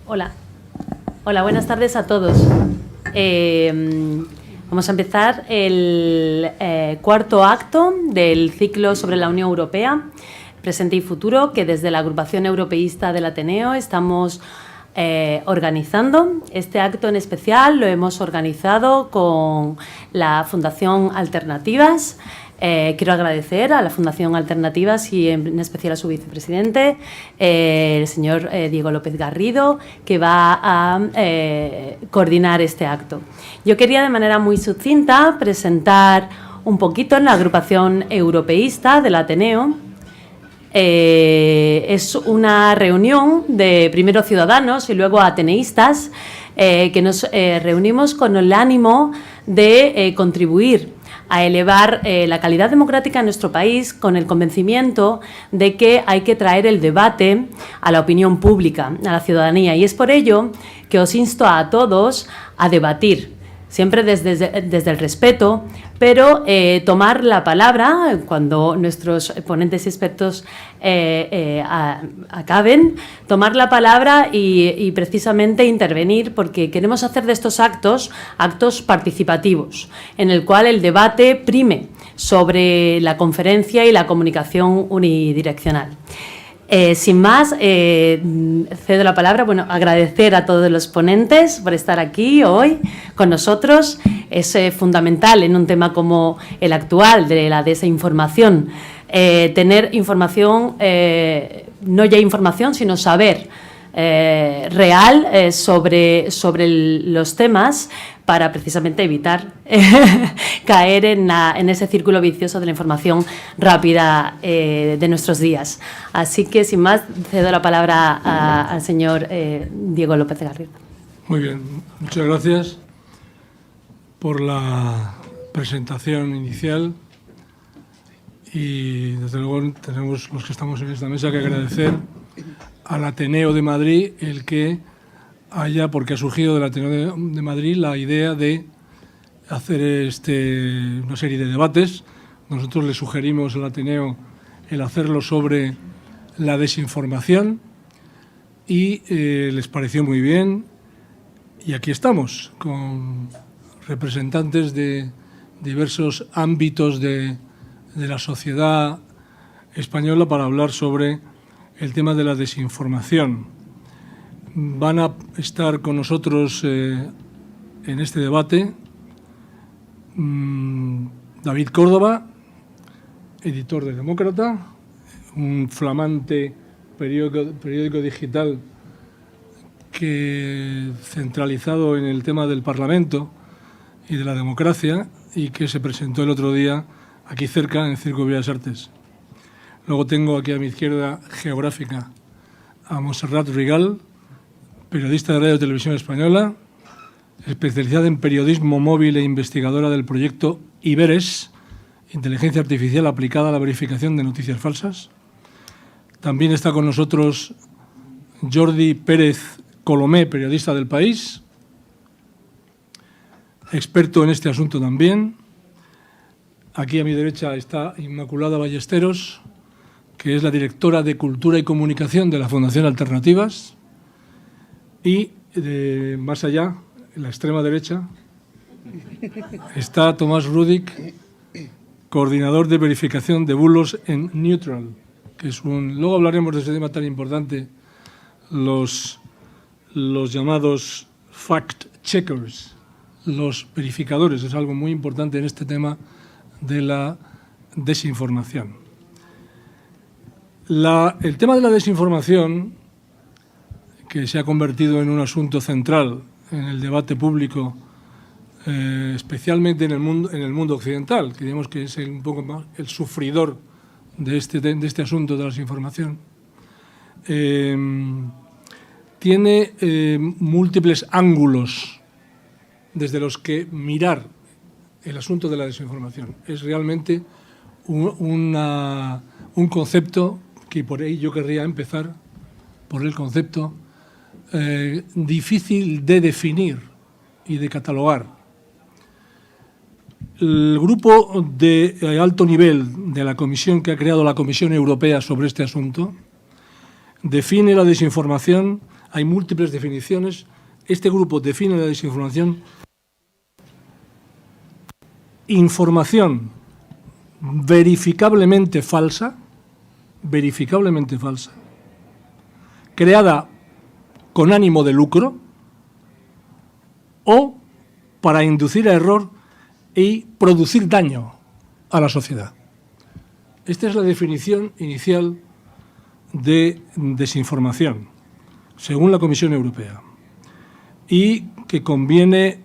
Hola. Hola, buenas tardes a todos. Vamos a empezar el cuarto acto del ciclo sobre la Unión Europea, presente y futuro, que desde la agrupación europeísta del Ateneo estamos organizando. Este acto en especial lo hemos organizado con la Fundación Alternativas. Quiero agradecer a la Fundación Alternativas y en especial a su vicepresidente, el señor Diego López Garrido, que va a coordinar este acto. Yo quería de manera muy sucinta presentar un poquito en la agrupación europeísta del Ateneo. Es una reunión de primero ciudadanos y luego ateneístas que nos reunimos con el ánimo de contribuir a elevar la calidad democrática en nuestro país con el convencimiento de que hay que traer el debate a la opinión pública, a la ciudadanía. Y es por ello que os insto a todos a debatir, siempre desde el respeto, pero tomar la palabra cuando nuestros ponentes y expertos acaben, tomar la palabra y precisamente intervenir, porque queremos hacer de estos actos participativos, en el cual el debate prime sobre la conferencia y la comunicación unidireccional. Sin más, cedo la palabra. Bueno, agradecer a todos los ponentes por estar aquí hoy con nosotros. Es fundamental en un tema como el actual de la desinformación, tener información, no ya información, sino saber real sobre los temas, para precisamente evitar caer en ese círculo vicioso de la información rápida de nuestros días. Así que, sin más, cedo la palabra al señor Diego López Garrido. Muy bien, muchas gracias por la presentación inicial y, desde luego, tenemos los que estamos en esta mesa que agradecer al Ateneo de Madrid el que porque ha surgido del Ateneo de Madrid la idea de hacer una serie de debates. Nosotros le sugerimos al Ateneo el hacerlo sobre la desinformación y les pareció muy bien. Y aquí estamos, con representantes de diversos ámbitos de la sociedad española para hablar sobre el tema de la desinformación. Van a estar con nosotros en este debate David Córdoba, editor de Demócrata, un flamante periódico digital centralizado en el tema del Parlamento y de la democracia, y que se presentó el otro día aquí cerca, en el Circo de Bellas Artes. Luego tengo aquí a mi izquierda geográfica a Montserrat Rigal, periodista de Radio y Televisión Española, especializada en periodismo móvil e investigadora del proyecto Iberes, Inteligencia Artificial aplicada a la verificación de noticias falsas. También está con nosotros Jordi Pérez Colomé, periodista del País, experto en este asunto también. Aquí a mi derecha está Inmaculada Ballesteros, que es la directora de Cultura y Comunicación de la Fundación Alternativas. Y más allá, en la extrema derecha, está Tomás Rudik, coordinador de verificación de bulos en Neutral, que es luego hablaremos de ese tema tan importante, los llamados fact-checkers, los verificadores. Es algo muy importante en este tema de la desinformación. El tema de la desinformación, que se ha convertido en un asunto central en el debate público, especialmente en el mundo occidental, que digamos que es un poco más el sufridor de este asunto de la desinformación, tiene múltiples ángulos desde los que mirar el asunto de la desinformación. Es realmente un concepto que por ahí yo querría empezar, por el concepto difícil de definir y de catalogar. El grupo de alto nivel de la comisión que ha creado la Comisión Europea sobre este asunto define la desinformación, hay múltiples definiciones, este grupo define la desinformación, información verificablemente falsa, creada con ánimo de lucro o para inducir a error y producir daño a la sociedad. Esta es la definición inicial de desinformación, según la Comisión Europea, y que conviene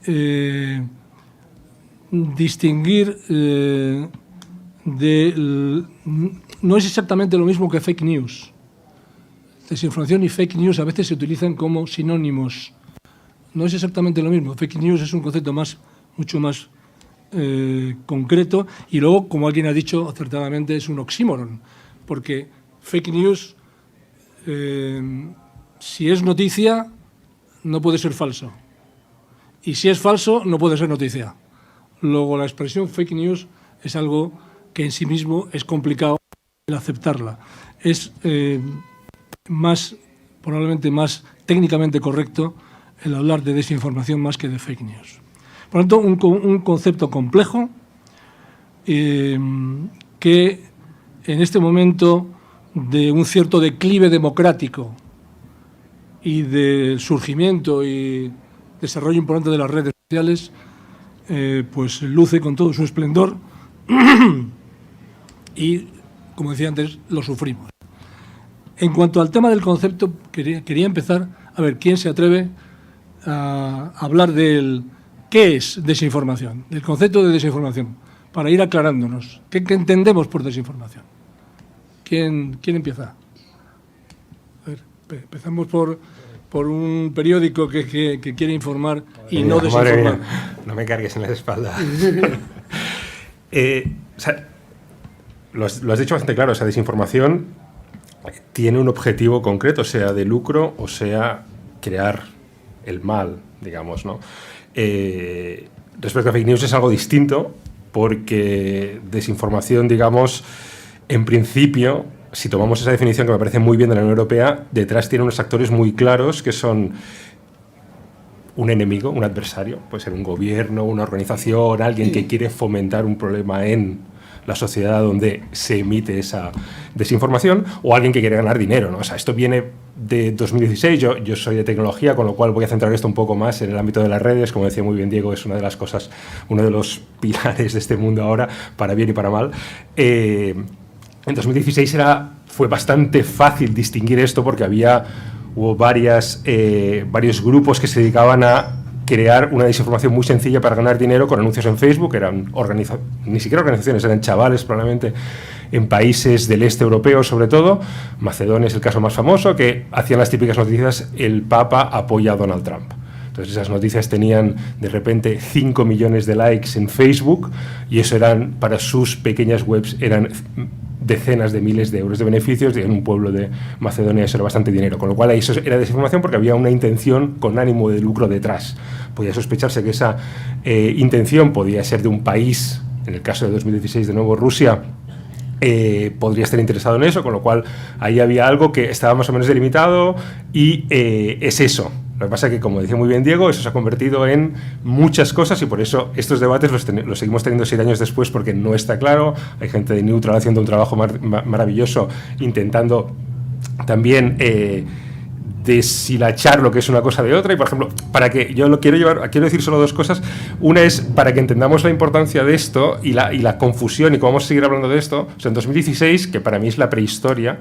distinguir no es exactamente lo mismo que fake news. Desinformación y fake news a veces se utilizan como sinónimos. No es exactamente lo mismo. Fake news es un concepto mucho más concreto, y luego, como alguien ha dicho acertadamente, es un oxímoron, porque fake news, si es noticia, no puede ser falso, y si es falso, no puede ser noticia. Luego, la expresión fake news es algo que en sí mismo es complicado el aceptarla. Es probablemente más técnicamente correcto el hablar de desinformación más que de fake news. Por lo tanto, un concepto complejo que en este momento de un cierto declive democrático y de surgimiento y desarrollo importante de las redes sociales, pues luce con todo su esplendor y, como decía antes, lo sufrimos. En cuanto al tema del concepto, quería empezar a ver quién se atreve a hablar del qué es desinformación, del concepto de desinformación, para ir aclarándonos. ¿Qué entendemos por desinformación? ¿Quién empieza? A ver, empezamos por un periódico que quiere informar y no desinformar. No me cargues en la espalda. O sea, lo has dicho bastante claro, esa desinformación tiene un objetivo concreto, sea de lucro o sea crear el mal, digamos, ¿no? Respecto a fake news es algo distinto, porque desinformación, digamos, en principio, si tomamos esa definición que me parece muy bien de la Unión Europea, detrás tiene unos actores muy claros que son un enemigo, un adversario, puede ser un gobierno, una organización, alguien que quiere fomentar un problema en la sociedad donde se emite esa desinformación, o alguien que quiere ganar dinero, ¿no? O sea, esto viene de 2016, yo soy de tecnología, con lo cual voy a centrar esto un poco más en el ámbito de las redes. Como decía muy bien Diego, es una de las cosas, uno de los pilares de este mundo ahora, para bien y para mal. En 2016 fue bastante fácil distinguir esto, porque hubo varios grupos que se dedicaban a crear una desinformación muy sencilla para ganar dinero con anuncios en Facebook. Eran ni siquiera organizaciones, eran chavales probablemente en países del este europeo, sobre todo. Macedonia es el caso más famoso, que hacían las típicas noticias: el Papa apoya a Donald Trump. Entonces esas noticias tenían de repente 5 millones de likes en Facebook, y eso para sus pequeñas webs eran decenas de miles de euros de beneficios, y en un pueblo de Macedonia eso era bastante dinero, con lo cual eso era desinformación porque había una intención con ánimo de lucro detrás. Podía sospecharse que esa intención podía ser de un país, en el caso de 2016 de nuevo Rusia, podría estar interesado en eso, con lo cual ahí había algo que estaba más o menos delimitado, y es eso. Lo que pasa es que, como decía muy bien Diego, eso se ha convertido en muchas cosas, y por eso estos debates los seguimos teniendo 7 años después, porque no está claro. Hay gente de Neutral haciendo un trabajo maravilloso, intentando también deshilachar lo que es una cosa de otra. Y, por ejemplo, quiero decir solo 2 cosas. Una es para que entendamos la importancia de esto y la confusión, y cómo vamos a seguir hablando de esto. O sea, en 2016, que para mí es la prehistoria,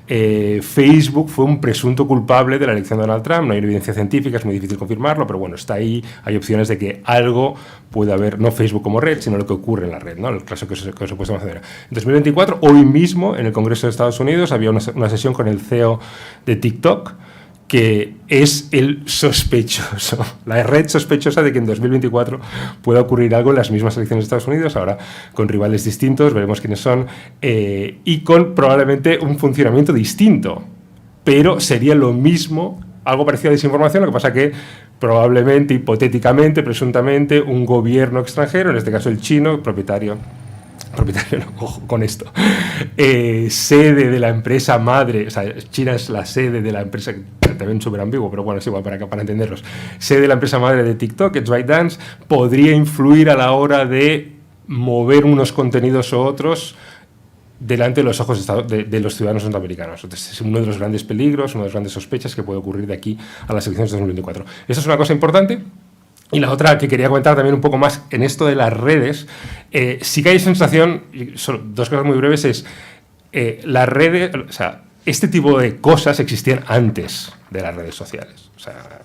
Facebook fue un presunto culpable de la elección de Donald Trump. No hay evidencia científica, es muy difícil confirmarlo, pero bueno, está ahí. Hay opciones de que algo puede haber, no Facebook como red, sino lo que ocurre en la red, ¿no? El caso que os he puesto más adelante. En 2024, hoy mismo, en el Congreso de Estados Unidos, había una sesión con el CEO de TikTok, que es el sospechoso, la red sospechosa de que en 2024 pueda ocurrir algo en las mismas elecciones de Estados Unidos, ahora con rivales distintos, veremos quiénes son, y con probablemente un funcionamiento distinto, pero sería lo mismo, algo parecido a desinformación. Lo que pasa que probablemente, hipotéticamente, presuntamente, un gobierno extranjero, en este caso el chino, propietario propietario, no, ojo con esto, sede de la empresa madre, o sea, China es la sede de la empresa, también súper ambiguo, pero bueno, es igual para entenderlos, sede de la empresa madre de TikTok, es ByteDance, podría influir a la hora de mover unos contenidos u otros delante de los ojos de los ciudadanos norteamericanos. Entonces, es uno de los grandes peligros, una de las grandes sospechas que puede ocurrir de aquí a las elecciones de 2024. Esa es una cosa importante. Y la otra que quería comentar también un poco más en esto de las redes, sí que hay sensación, y son dos cosas muy breves, es las redes, o sea, este tipo de cosas existían antes de las redes sociales. O sea,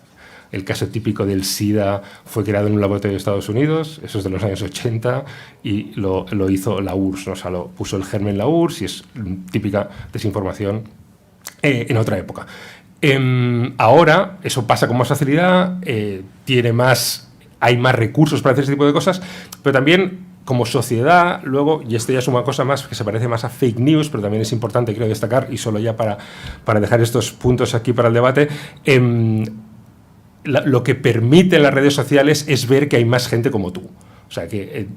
el caso típico del SIDA fue creado en un laboratorio de Estados Unidos, eso es de los años 80, y lo hizo la URSS, ¿no? O sea, lo puso el germen la URSS y es típica desinformación en otra época. Ahora eso pasa con más facilidad, hay más recursos para hacer ese tipo de cosas, pero también como sociedad, luego, y esto ya es una cosa más que se parece más a fake news, pero también es importante, quiero destacar, y solo ya para dejar estos puntos aquí para el debate, lo que permiten las redes sociales es ver que hay más gente como tú. O sea, que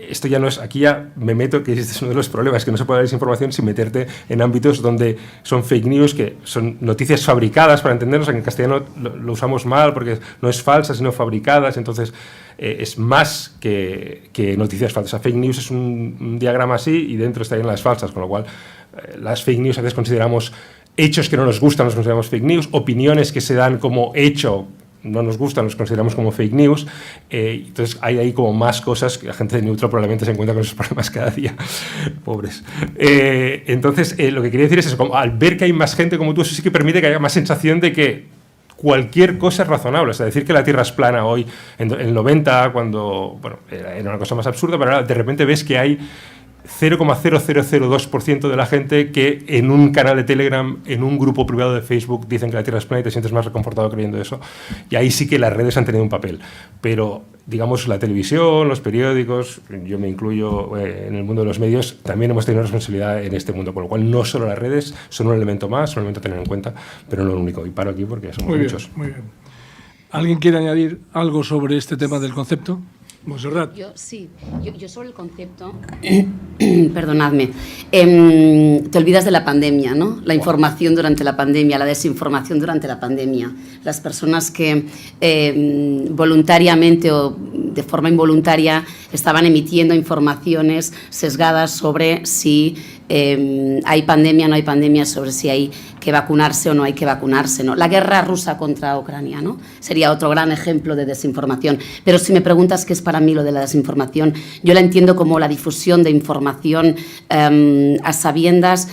esto ya no es, aquí ya me meto, que este es uno de los problemas, que no se puede dar desinformación sin meterte en ámbitos donde son fake news, que son noticias fabricadas, para entendernos, en castellano lo usamos mal porque no es falsas, sino fabricadas, entonces es más que noticias falsas. O sea, fake news es un diagrama así y dentro estarían las falsas, con lo cual las fake news a veces consideramos hechos que no nos gustan, los consideramos fake news, opiniones que se dan como hecho no nos gustan, los consideramos como fake news, entonces hay ahí como más cosas que la gente de neutro probablemente se encuentra con esos problemas cada día, pobres. Entonces, lo que quería decir es eso, como al ver que hay más gente como tú, eso sí que permite que haya más sensación de que cualquier cosa es razonable, o sea, decir que la Tierra es plana hoy, en el 90, cuando, bueno, era una cosa más absurda, pero ahora de repente ves que hay 0,0002% de la gente que en un canal de Telegram, en un grupo privado de Facebook, dicen que la Tierra es plana y te sientes más reconfortado creyendo eso. Y ahí sí que las redes han tenido un papel. Pero, digamos, la televisión, los periódicos, yo me incluyo en el mundo de los medios, también hemos tenido responsabilidad en este mundo. Por lo cual, no solo las redes son un elemento más, un elemento a tener en cuenta, pero no lo único. Y paro aquí porque somos muchos. Muy bien. ¿Alguien quiere añadir algo sobre este tema del concepto? Montserrat. Yo sobre el concepto, perdonadme, te olvidas de la pandemia, ¿no? La información durante la pandemia, la desinformación durante la pandemia. Las personas que voluntariamente o de forma involuntaria estaban emitiendo informaciones sesgadas sobre si hay pandemia o no hay pandemia, sobre si hay que vacunarse o no hay que vacunarse, ¿no? La guerra rusa contra Ucrania, ¿no? Sería otro gran ejemplo de desinformación. Pero si me preguntas qué es para mí lo de la desinformación, yo la entiendo como la difusión de información a sabiendas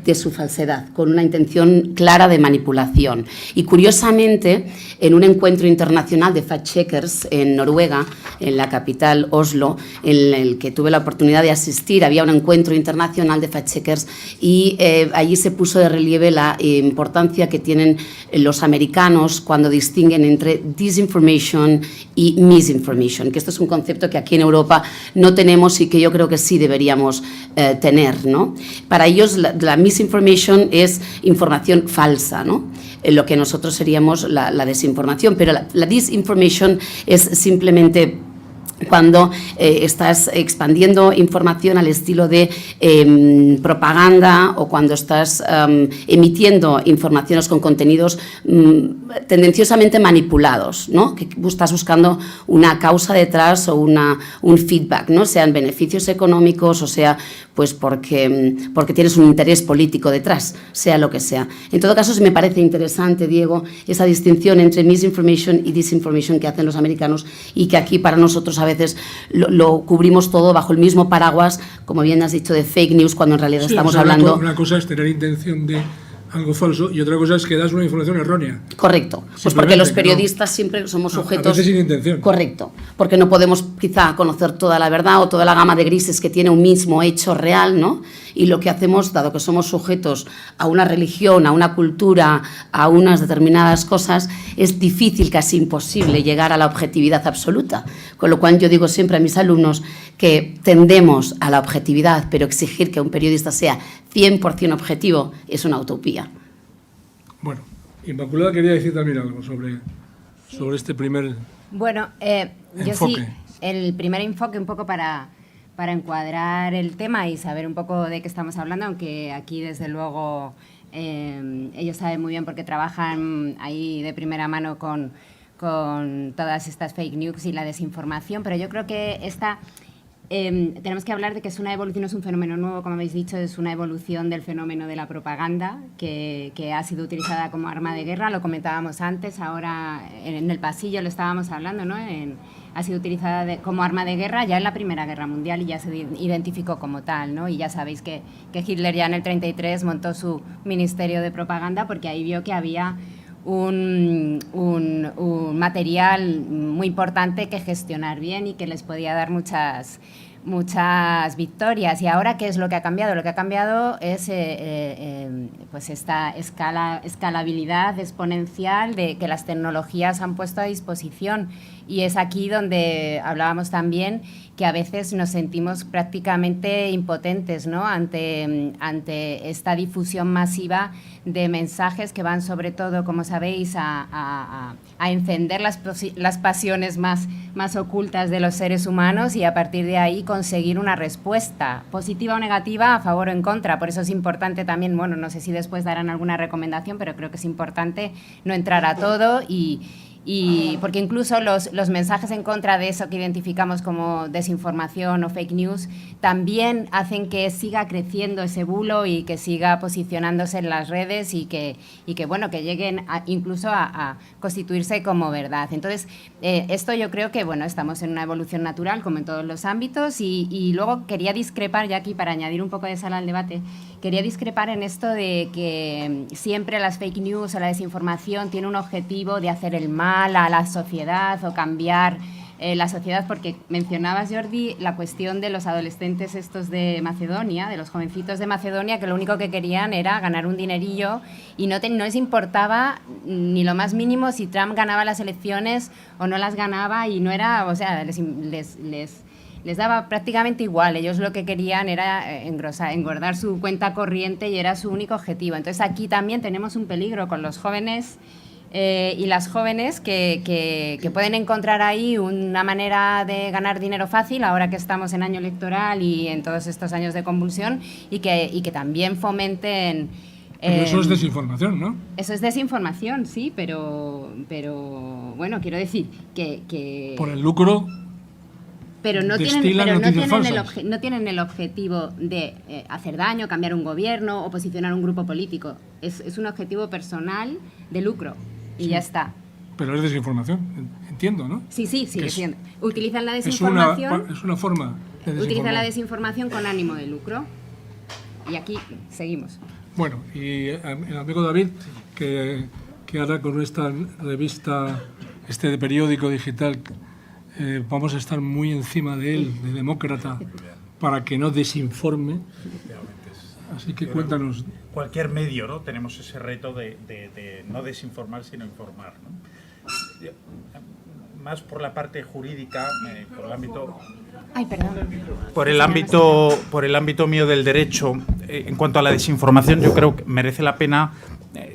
de su falsedad, con una intención clara de manipulación. Y curiosamente, en un encuentro internacional de fact-checkers en Noruega, en la capital Oslo, en el que tuve la oportunidad de asistir, había un encuentro internacional de fact-checkers y allí se puso de relieve la importancia que tienen los americanos cuando distinguen entre disinformation y misinformation, que esto es un concepto que aquí en Europa no tenemos y que yo creo que sí deberíamos tener, ¿no? Para ellos la misinformation es información falsa, ¿no? Lo que nosotros seríamos la desinformación, pero la disinformation es simplemente cuando estás expandiendo información al estilo de propaganda o cuando estás emitiendo informaciones con contenidos tendenciosamente manipulados, ¿no? Que estás buscando una causa detrás o un feedback, ¿no? Sean beneficios económicos o sea pues porque tienes un interés político detrás, sea lo que sea. En todo caso, sí me parece interesante, Diego, esa distinción entre misinformation y disinformation que hacen los americanos y que aquí para nosotros a veces lo cubrimos todo bajo el mismo paraguas, como bien has dicho, de fake news, cuando en realidad estamos hablando... Una cosa es tener intención de algo falso y otra cosa es que das una información errónea. Correcto, pues porque los periodistas siempre somos sujetos... A veces sin intención. Correcto, porque no podemos quizá conocer toda la verdad o toda la gama de grises que tiene un mismo hecho real, ¿no? Y lo que hacemos, dado que somos sujetos a una religión, a una cultura, a unas determinadas cosas, es difícil, casi imposible, llegar a la objetividad absoluta. Con lo cual yo digo siempre a mis alumnos que tendemos a la objetividad, pero exigir que un periodista sea 100% objetivo es una utopía. Bueno, Inmaculada quería decir también algo sobre este primer Bueno, yo enfoque. sí, el primer enfoque un poco para para encuadrar el tema y saber un poco de qué estamos hablando, aunque aquí desde luego ellos saben muy bien porque trabajan ahí de primera mano con todas estas fake news y la desinformación, pero yo creo que tenemos que hablar de que es una evolución, no es un fenómeno nuevo, como habéis dicho, es una evolución del fenómeno de la propaganda que ha sido utilizada como arma de guerra, lo comentábamos antes, ahora en el pasillo lo estábamos hablando, ¿no? Ha sido utilizada como arma de guerra ya en la Primera Guerra Mundial y ya se identificó como tal, ¿no? Y ya sabéis que Hitler ya en el 33 montó su ministerio de propaganda porque ahí vio que había un material muy importante que gestionar bien y que les podía dar muchas victorias. Y ahora, ¿qué es lo que ha cambiado? Lo que ha cambiado es pues esta escalabilidad exponencial de que las tecnologías han puesto a disposición, y es aquí donde hablábamos también que a veces nos sentimos prácticamente impotentes, ¿no? ante esta difusión masiva de mensajes que van sobre todo, como sabéis, a encender las pasiones más ocultas de los seres humanos y a partir de ahí conseguir una respuesta positiva o negativa, a favor o en contra. Por eso es importante también, bueno, no sé si después darán alguna recomendación, pero creo que es importante no entrar a todo y porque incluso los mensajes en contra de eso que identificamos como desinformación o fake news también hacen que siga creciendo ese bulo y que siga posicionándose en las redes y que bueno, que lleguen incluso a constituirse como verdad. Entonces, esto yo creo que, bueno, estamos en una evolución natural, como en todos los ámbitos, y luego quería discrepar, ya aquí para añadir un poco de sal al debate, quería discrepar en esto de que siempre las fake news o la desinformación tiene un objetivo de hacer el mal a la sociedad o cambiar la sociedad, porque mencionabas, Jordi, la cuestión de los adolescentes estos de Macedonia, de los jovencitos de Macedonia, que lo único que querían era ganar un dinerillo y no les importaba ni lo más mínimo si Trump ganaba las elecciones o no las ganaba, y no era, o sea, les daba prácticamente igual. Ellos lo que querían era engordar su cuenta corriente y era su único objetivo. Entonces aquí también tenemos un peligro con los jóvenes y las jóvenes que pueden encontrar ahí una manera de ganar dinero fácil ahora que estamos en año electoral y en todos estos años de convulsión, y que también fomenten... Pero eso es desinformación, ¿no? Eso es desinformación, sí, pero bueno, quiero decir que por el lucro... Pero no tienen el objetivo de hacer daño, cambiar un gobierno o posicionar un grupo político. Es un objetivo personal de lucro y ya está. Pero es desinformación, entiendo, ¿no? Sí, sigue siendo. Utilizan la desinformación. Es una forma de desinformar. Utilizan la desinformación con ánimo de lucro. Y aquí seguimos. Bueno, y el amigo David, que ahora con esta revista, de periódico digital, vamos a estar muy encima de él, de Demócrata, para que no desinforme. Así que cuéntanos. Cualquier medio, ¿no? Tenemos ese reto de no desinformar, sino informar, ¿no? Más por la parte jurídica, por el ámbito... Ay, perdón. Por el ámbito mío del derecho, en cuanto a la desinformación, yo creo que merece la pena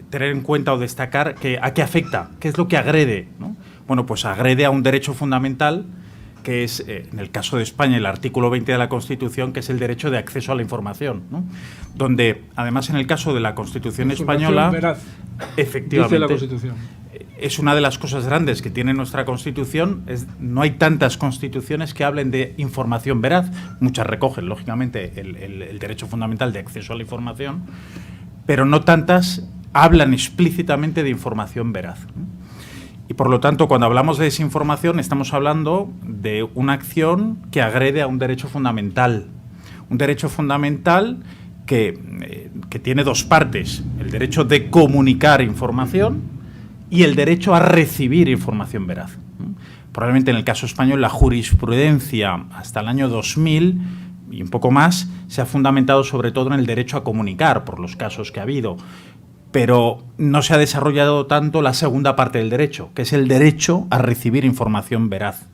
tener en cuenta o destacar a qué afecta, qué es lo que agrede, ¿no? Bueno, pues agrede a un derecho fundamental, que es, en el caso de España, el artículo 20 de la Constitución, que es el derecho de acceso a la información, ¿no? Donde, además, en el caso de la Constitución española, veraz, efectivamente, dice la Constitución. Es una de las cosas grandes que tiene nuestra Constitución. No hay tantas constituciones que hablen de información veraz. Muchas recogen, lógicamente, el derecho fundamental de acceso a la información, pero no tantas hablan explícitamente de información veraz, ¿no? Y por lo tanto, cuando hablamos de desinformación, estamos hablando de una acción que agrede a un derecho fundamental. Un derecho fundamental que tiene dos partes: el derecho de comunicar información y el derecho a recibir información veraz. Probablemente en el caso español la jurisprudencia hasta el año 2000 y un poco más se ha fundamentado sobre todo en el derecho a comunicar, por los casos que ha habido. Pero no se ha desarrollado tanto la segunda parte del derecho, que es el derecho a recibir información veraz.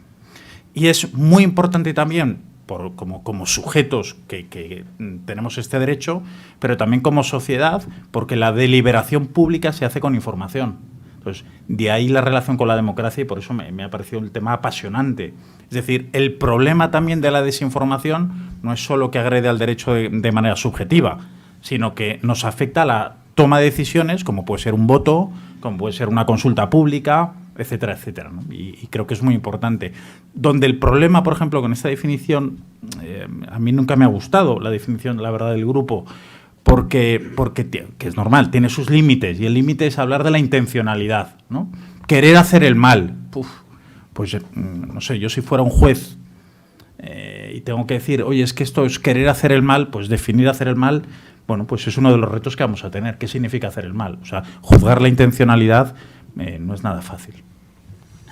Y es muy importante también, como sujetos que tenemos este derecho, pero también como sociedad, porque la deliberación pública se hace con información. Entonces, de ahí la relación con la democracia y por eso me ha parecido un tema apasionante. Es decir, el problema también de la desinformación no es solo que agrede al derecho de manera subjetiva, sino que nos afecta a la toma de decisiones, como puede ser un voto, como puede ser una consulta pública, etcétera, etcétera, ¿no? Y creo que es muy importante. Donde el problema, por ejemplo, con esta definición, a mí nunca me ha gustado la definición, la verdad, del grupo, porque que es normal, tiene sus límites, y el límite es hablar de la intencionalidad, ¿no? Querer hacer el mal. Pues, no sé, yo si fuera un juez y tengo que decir, oye, es que esto es querer hacer el mal, pues definir hacer el mal, bueno, pues es uno de los retos que vamos a tener. ¿Qué significa hacer el mal? O sea, juzgar la intencionalidad no es nada fácil.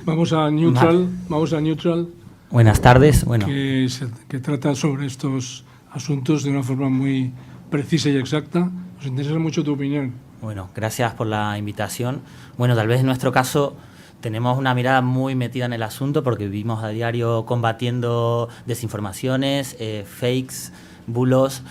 Vamos a Neutral. Buenas tardes. Bueno, que trata sobre estos asuntos de una forma muy precisa y exacta. Nos interesa mucho tu opinión. Bueno, gracias por la invitación. Bueno, tal vez en nuestro caso tenemos una mirada muy metida en el asunto porque vivimos a diario combatiendo desinformaciones, fakes, bulos.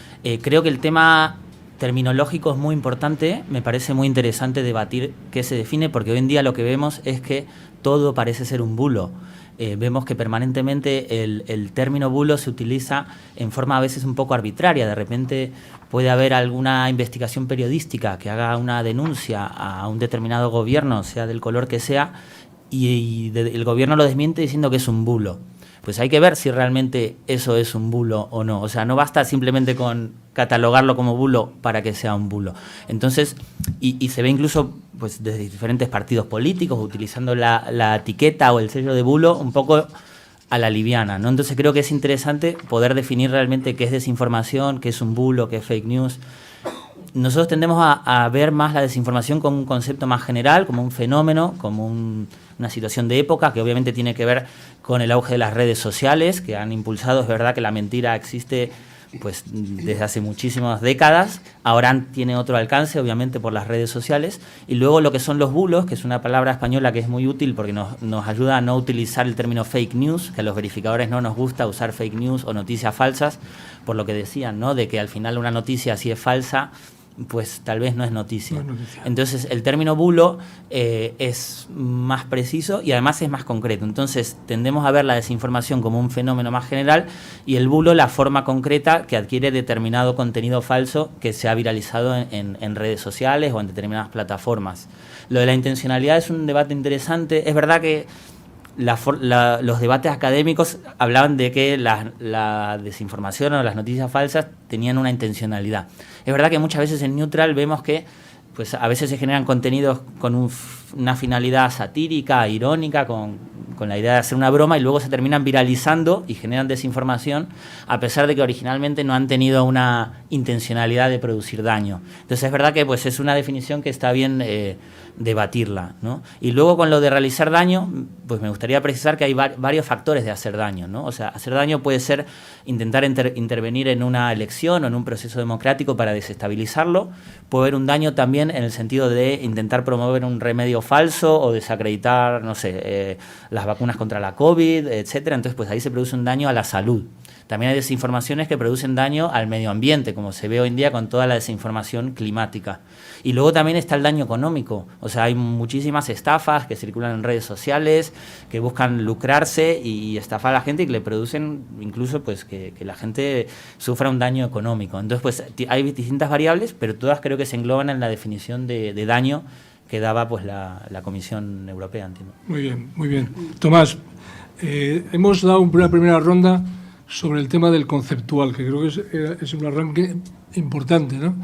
Creo que el tema terminológico es muy importante. Me parece muy interesante debatir qué se define, porque hoy en día lo que vemos es que todo parece ser un bulo. Vemos que permanentemente el término bulo se utiliza en forma a veces un poco arbitraria. De repente puede haber alguna investigación periodística que haga una denuncia a un determinado gobierno, sea del color que sea, y el gobierno lo desmiente diciendo que es un bulo. Pues hay que ver si realmente eso es un bulo o no. O sea, no basta simplemente con catalogarlo como bulo para que sea un bulo. Entonces, y se ve incluso pues desde diferentes partidos políticos utilizando la etiqueta o el sello de bulo un poco a la liviana, ¿no? Entonces creo que es interesante poder definir realmente qué es desinformación, qué es un bulo, qué es fake news. Nosotros tendemos a ver más la desinformación como un concepto más general, como un fenómeno, como una situación de época que obviamente tiene que ver con el auge de las redes sociales que han impulsado. Es verdad que la mentira existe pues desde hace muchísimas décadas, ahora tiene otro alcance obviamente por las redes sociales, y luego lo que son los bulos, que es una palabra española que es muy útil porque nos ayuda a no utilizar el término fake news, que a los verificadores no nos gusta usar fake news o noticias falsas, por lo que decían, ¿no? De que al final una noticia si es falsa pues tal vez no es noticia. No es noticia. Entonces el término bulo es más preciso y además es más concreto. Entonces tendemos a ver la desinformación como un fenómeno más general y el bulo la forma concreta que adquiere determinado contenido falso que se ha viralizado en redes sociales o en determinadas plataformas. Lo de la intencionalidad es un debate interesante. Es verdad que los debates académicos hablaban de que la desinformación o las noticias falsas tenían una intencionalidad. Es verdad que muchas veces en Neutral vemos que pues, a veces se generan contenidos con una finalidad satírica, irónica, con la idea de hacer una broma, y luego se terminan viralizando y generan desinformación a pesar de que originalmente no han tenido una intencionalidad de producir daño. Entonces es verdad que pues, es una definición que está bien debatirla, ¿no? Y luego con lo de realizar daño, pues me gustaría precisar que hay varios factores de hacer daño, ¿no? O sea, hacer daño puede ser intentar intervenir en una elección o en un proceso democrático para desestabilizarlo. Puede haber un daño también en el sentido de intentar promover un remedio falso o desacreditar, no sé, las vacunas contra la COVID, etcétera. Entonces, pues ahí se produce un daño a la salud. También hay desinformaciones que producen daño al medio ambiente, como se ve hoy en día con toda la desinformación climática. Y luego también está el daño económico. O sea, hay muchísimas estafas que circulan en redes sociales, que buscan lucrarse y estafar a la gente y que le producen incluso pues que la gente sufra un daño económico. Entonces, pues hay distintas variables, pero todas creo que se engloban en la definición de daño que daba pues la Comisión Europea, entiendo. Muy bien, muy bien. Tomás, hemos dado una primera ronda sobre el tema del conceptual, que creo que es un arranque importante, ¿no?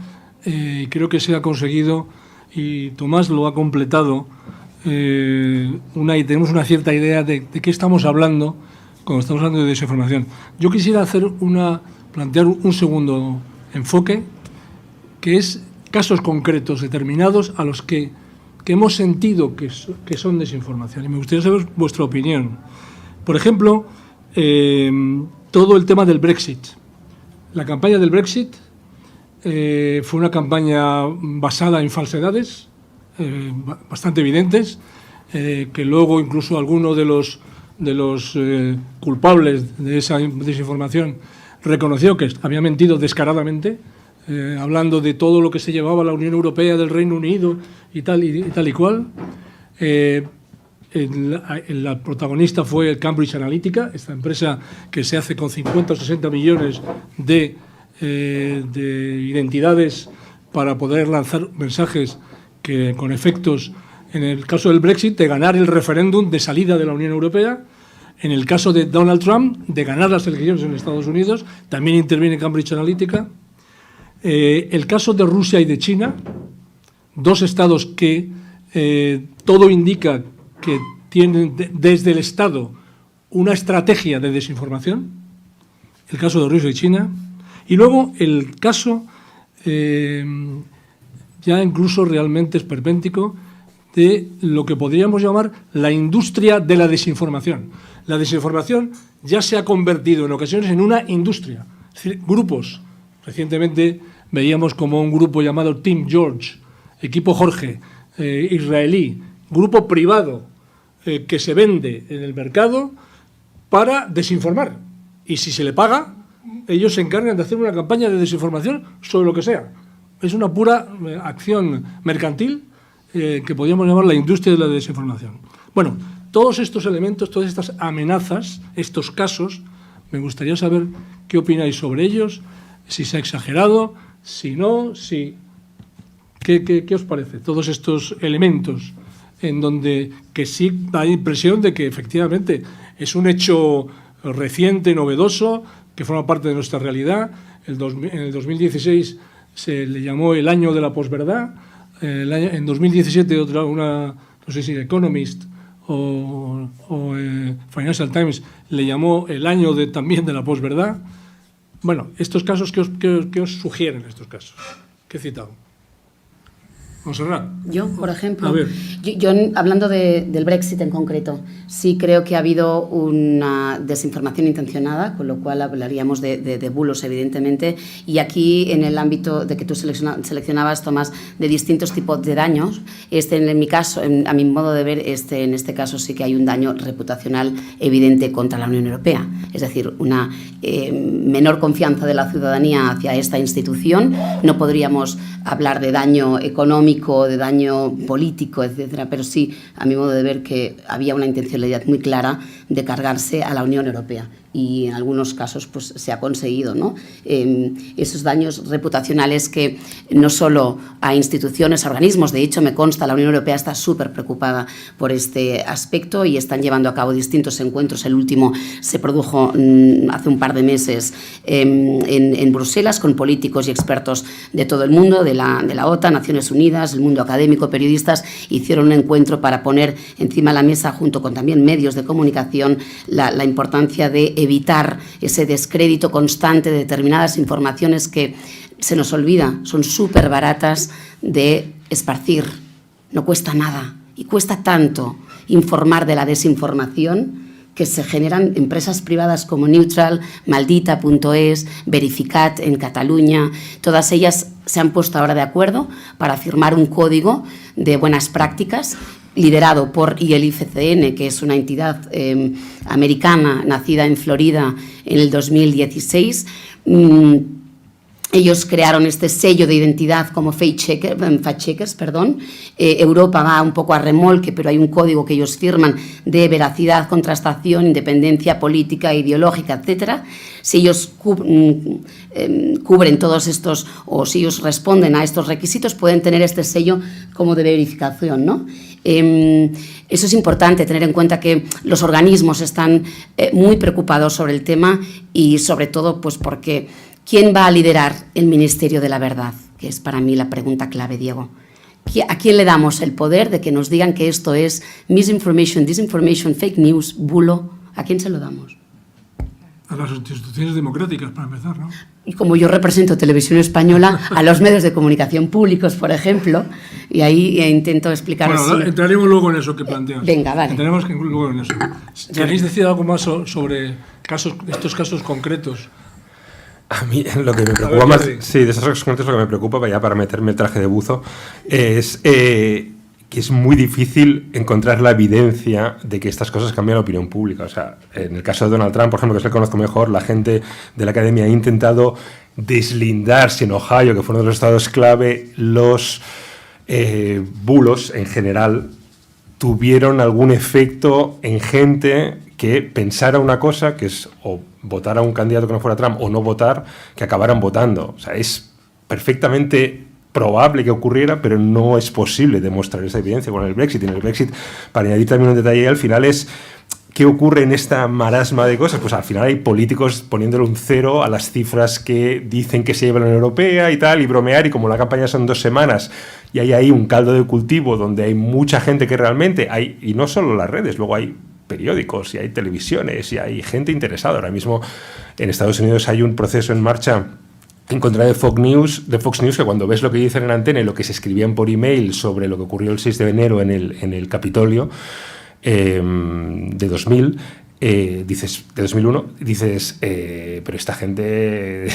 Creo que se ha conseguido, y Tomás lo ha completado, y tenemos una cierta idea de qué estamos hablando cuando estamos hablando de desinformación. Yo quisiera plantear un segundo enfoque, que es casos concretos determinados a los que hemos sentido que son desinformación. Y me gustaría saber vuestra opinión. Por ejemplo, todo el tema del Brexit. La campaña del Brexit fue una campaña basada en falsedades bastante evidentes, que luego incluso alguno de los culpables de esa desinformación reconoció que había mentido descaradamente, hablando de todo lo que se llevaba a la Unión Europea del Reino Unido y tal y cual. La protagonista fue el Cambridge Analytica, esta empresa que se hace con 50 o 60 millones de identidades para poder lanzar mensajes que, con efectos, en el caso del Brexit, de ganar el referéndum de salida de la Unión Europea. En el caso de Donald Trump, de ganar las elecciones en Estados Unidos, también interviene Cambridge Analytica. El caso de Rusia y de China, dos estados que todo indica que tienen desde el Estado una estrategia de desinformación, el caso de Rusia y China, y luego el caso ya incluso realmente esperpéntico de lo que podríamos llamar la industria de la desinformación. La desinformación ya se ha convertido en ocasiones en una industria. Es decir, grupos. Recientemente veíamos como un grupo llamado Team George, equipo Jorge, israelí, grupo privado que se vende en el mercado para desinformar. Y si se le paga, ellos se encargan de hacer una campaña de desinformación sobre lo que sea. Es una pura acción mercantil que podríamos llamar la industria de la desinformación. Bueno, todos estos elementos, todas estas amenazas, estos casos, me gustaría saber qué opináis sobre ellos, si se ha exagerado, si no, si... ¿Qué os parece? Todos estos elementos en donde que sí da impresión de que efectivamente es un hecho reciente, novedoso, que forma parte de nuestra realidad. En el 2016 se le llamó el año de la posverdad. En 2017 no sé si Economist o Financial Times le llamó el año también de la posverdad. Bueno, estos casos, ¿qué os sugieren estos casos? ¿Qué he citado? Monserrat. Yo, por ejemplo, yo hablando del Brexit en concreto, sí creo que ha habido una desinformación intencionada, con lo cual hablaríamos de bulos, evidentemente, y aquí en el ámbito de que tú seleccionabas, Tomás, de distintos tipos de daños, en mi caso, a mi modo de ver, en este caso sí que hay un daño reputacional evidente contra la Unión Europea, es decir, una menor confianza de la ciudadanía hacia esta institución. No podríamos hablar de daño económico, de daño político, etcétera, pero sí, a mi modo de ver, que había una intencionalidad muy clara de cargarse a la Unión Europea. Y en algunos casos pues se ha conseguido, ¿no? Esos daños reputacionales que no solo a instituciones, a organismos, de hecho me consta, la Unión Europea está súper preocupada por este aspecto y están llevando a cabo distintos encuentros. El último se produjo hace un par de meses en Bruselas con políticos y expertos de todo el mundo, de la OTAN, Naciones Unidas, el mundo académico, periodistas, hicieron un encuentro para poner encima de la mesa, junto con también medios de comunicación, la importancia de evitar ese descrédito constante de determinadas informaciones que se nos olvida, son súper baratas de esparcir, no cuesta nada y cuesta tanto informar de la desinformación que se generan empresas privadas como Neutral, Maldita.es, Verificat en Cataluña, todas ellas se han puesto ahora de acuerdo para firmar un código de buenas prácticas liderado por el IFCN, que es una entidad americana nacida en Florida en el 2016. Ellos crearon este sello de identidad como fact-checkers. Europa va un poco a remolque, pero hay un código que ellos firman de veracidad, contrastación, independencia política, ideológica, etcétera. Si ellos cubren todos estos, o si ellos responden a estos requisitos, pueden tener este sello como de verificación, ¿no? Eso es importante, tener en cuenta que los organismos están muy preocupados sobre el tema y sobre todo pues porque ¿quién va a liderar el Ministerio de la Verdad? Que es para mí la pregunta clave, Diego. ¿A quién le damos el poder de que nos digan que esto es misinformation, disinformation, fake news, bulo? ¿A quién se lo damos? A las instituciones democráticas, para empezar, ¿no? Y como yo represento Televisión Española, a los medios de comunicación públicos, por ejemplo, y ahí intento explicar. Bueno, entraremos luego en eso que planteas. Venga, vale. Entraremos luego en eso. ¿Queréis decir algo más sobre estos casos concretos? A mí lo que me preocupa más, sí, de esos casos concretos lo que me preocupa, ya para meterme el traje de buzo, es que es muy difícil encontrar la evidencia de que estas cosas cambian la opinión pública. O sea, en el caso de Donald Trump, por ejemplo, que es el que conozco mejor, la gente de la academia ha intentado deslindarse en Ohio, que fue uno de los estados clave, los bulos en general tuvieron algún efecto en gente que pensara una cosa, que es o votar a un candidato que no fuera Trump o no votar, que acabaran votando. O sea, es perfectamente probable que ocurriera, pero no es posible demostrar esa evidencia con el Brexit. Y en el Brexit, para añadir también un detalle al final, es ¿qué ocurre en esta marasma de cosas? Pues al final hay políticos poniéndole un cero a las cifras que dicen que se lleva la Unión Europea y tal, y bromear, y como la campaña son 2 semanas y hay ahí un caldo de cultivo donde hay mucha gente que realmente hay, y no solo las redes, luego hay periódicos y hay televisiones y hay gente interesada. Ahora mismo en Estados Unidos hay un proceso en marcha en contra de Fox News, que cuando ves lo que dicen en antena y lo que se escribían por email sobre lo que ocurrió el 6 de enero en el Capitolio de 2000, dices, de 2001, dices, pero esta gente,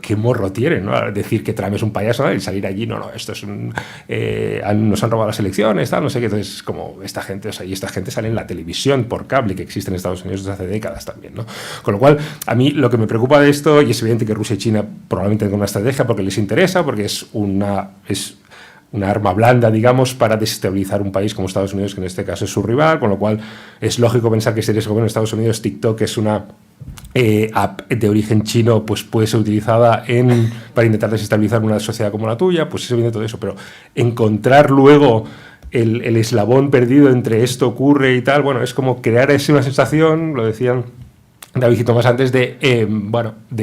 ¿qué morro tiene, ¿no? Decir que Trump es un payaso, ¿no? Y salir allí, no, esto es un... nos han robado las elecciones, tal, no sé qué. Entonces, como esta gente, o sea, y esta gente sale en la televisión por cable, que existe en Estados Unidos desde hace décadas también, ¿no? Con lo cual, a mí lo que me preocupa de esto, y es evidente que Rusia y China probablemente tengan una estrategia porque les interesa, porque es una arma blanda, digamos, para desestabilizar un país como Estados Unidos, que en este caso es su rival, con lo cual es lógico pensar que si eres gobierno de Estados Unidos, TikTok es una app de origen chino, pues puede ser utilizada para intentar desestabilizar una sociedad como la tuya, pues es evidente todo eso, pero encontrar luego el eslabón perdido entre esto ocurre y tal, bueno, es como crear una sensación, lo decían David y Tomás antes, de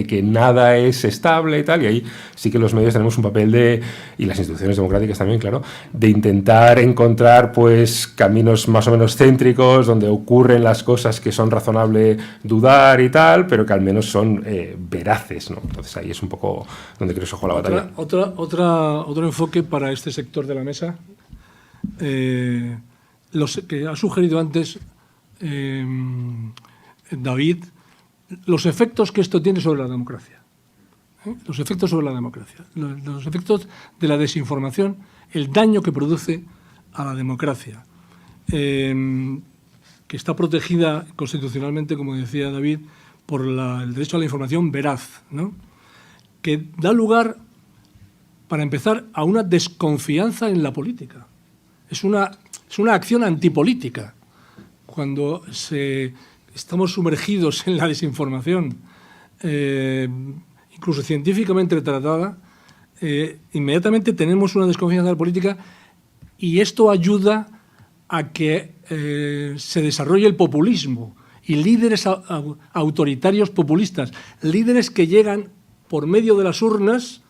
que nada es estable y tal, y ahí sí que los medios tenemos un papel y las instituciones democráticas también, claro, de intentar encontrar pues caminos más o menos céntricos donde ocurren las cosas que son razonable dudar y tal, pero que al menos son veraces, ¿no? Entonces ahí es un poco donde creo que se juega la batalla. Otro enfoque para este sector de la mesa, los que ha sugerido antes David, los efectos que esto tiene sobre la democracia. Los efectos sobre la democracia. Los efectos de la desinformación, el daño que produce a la democracia. Que está protegida constitucionalmente, como decía David, por el derecho a la información veraz, ¿no? Que da lugar, para empezar, a una desconfianza en la política. Es una acción antipolítica. Cuando estamos sumergidos en la desinformación, incluso científicamente tratada, inmediatamente tenemos una desconfianza de la política, y esto ayuda a que se desarrolle el populismo y líderes autoritarios populistas, líderes que llegan por medio de las urnas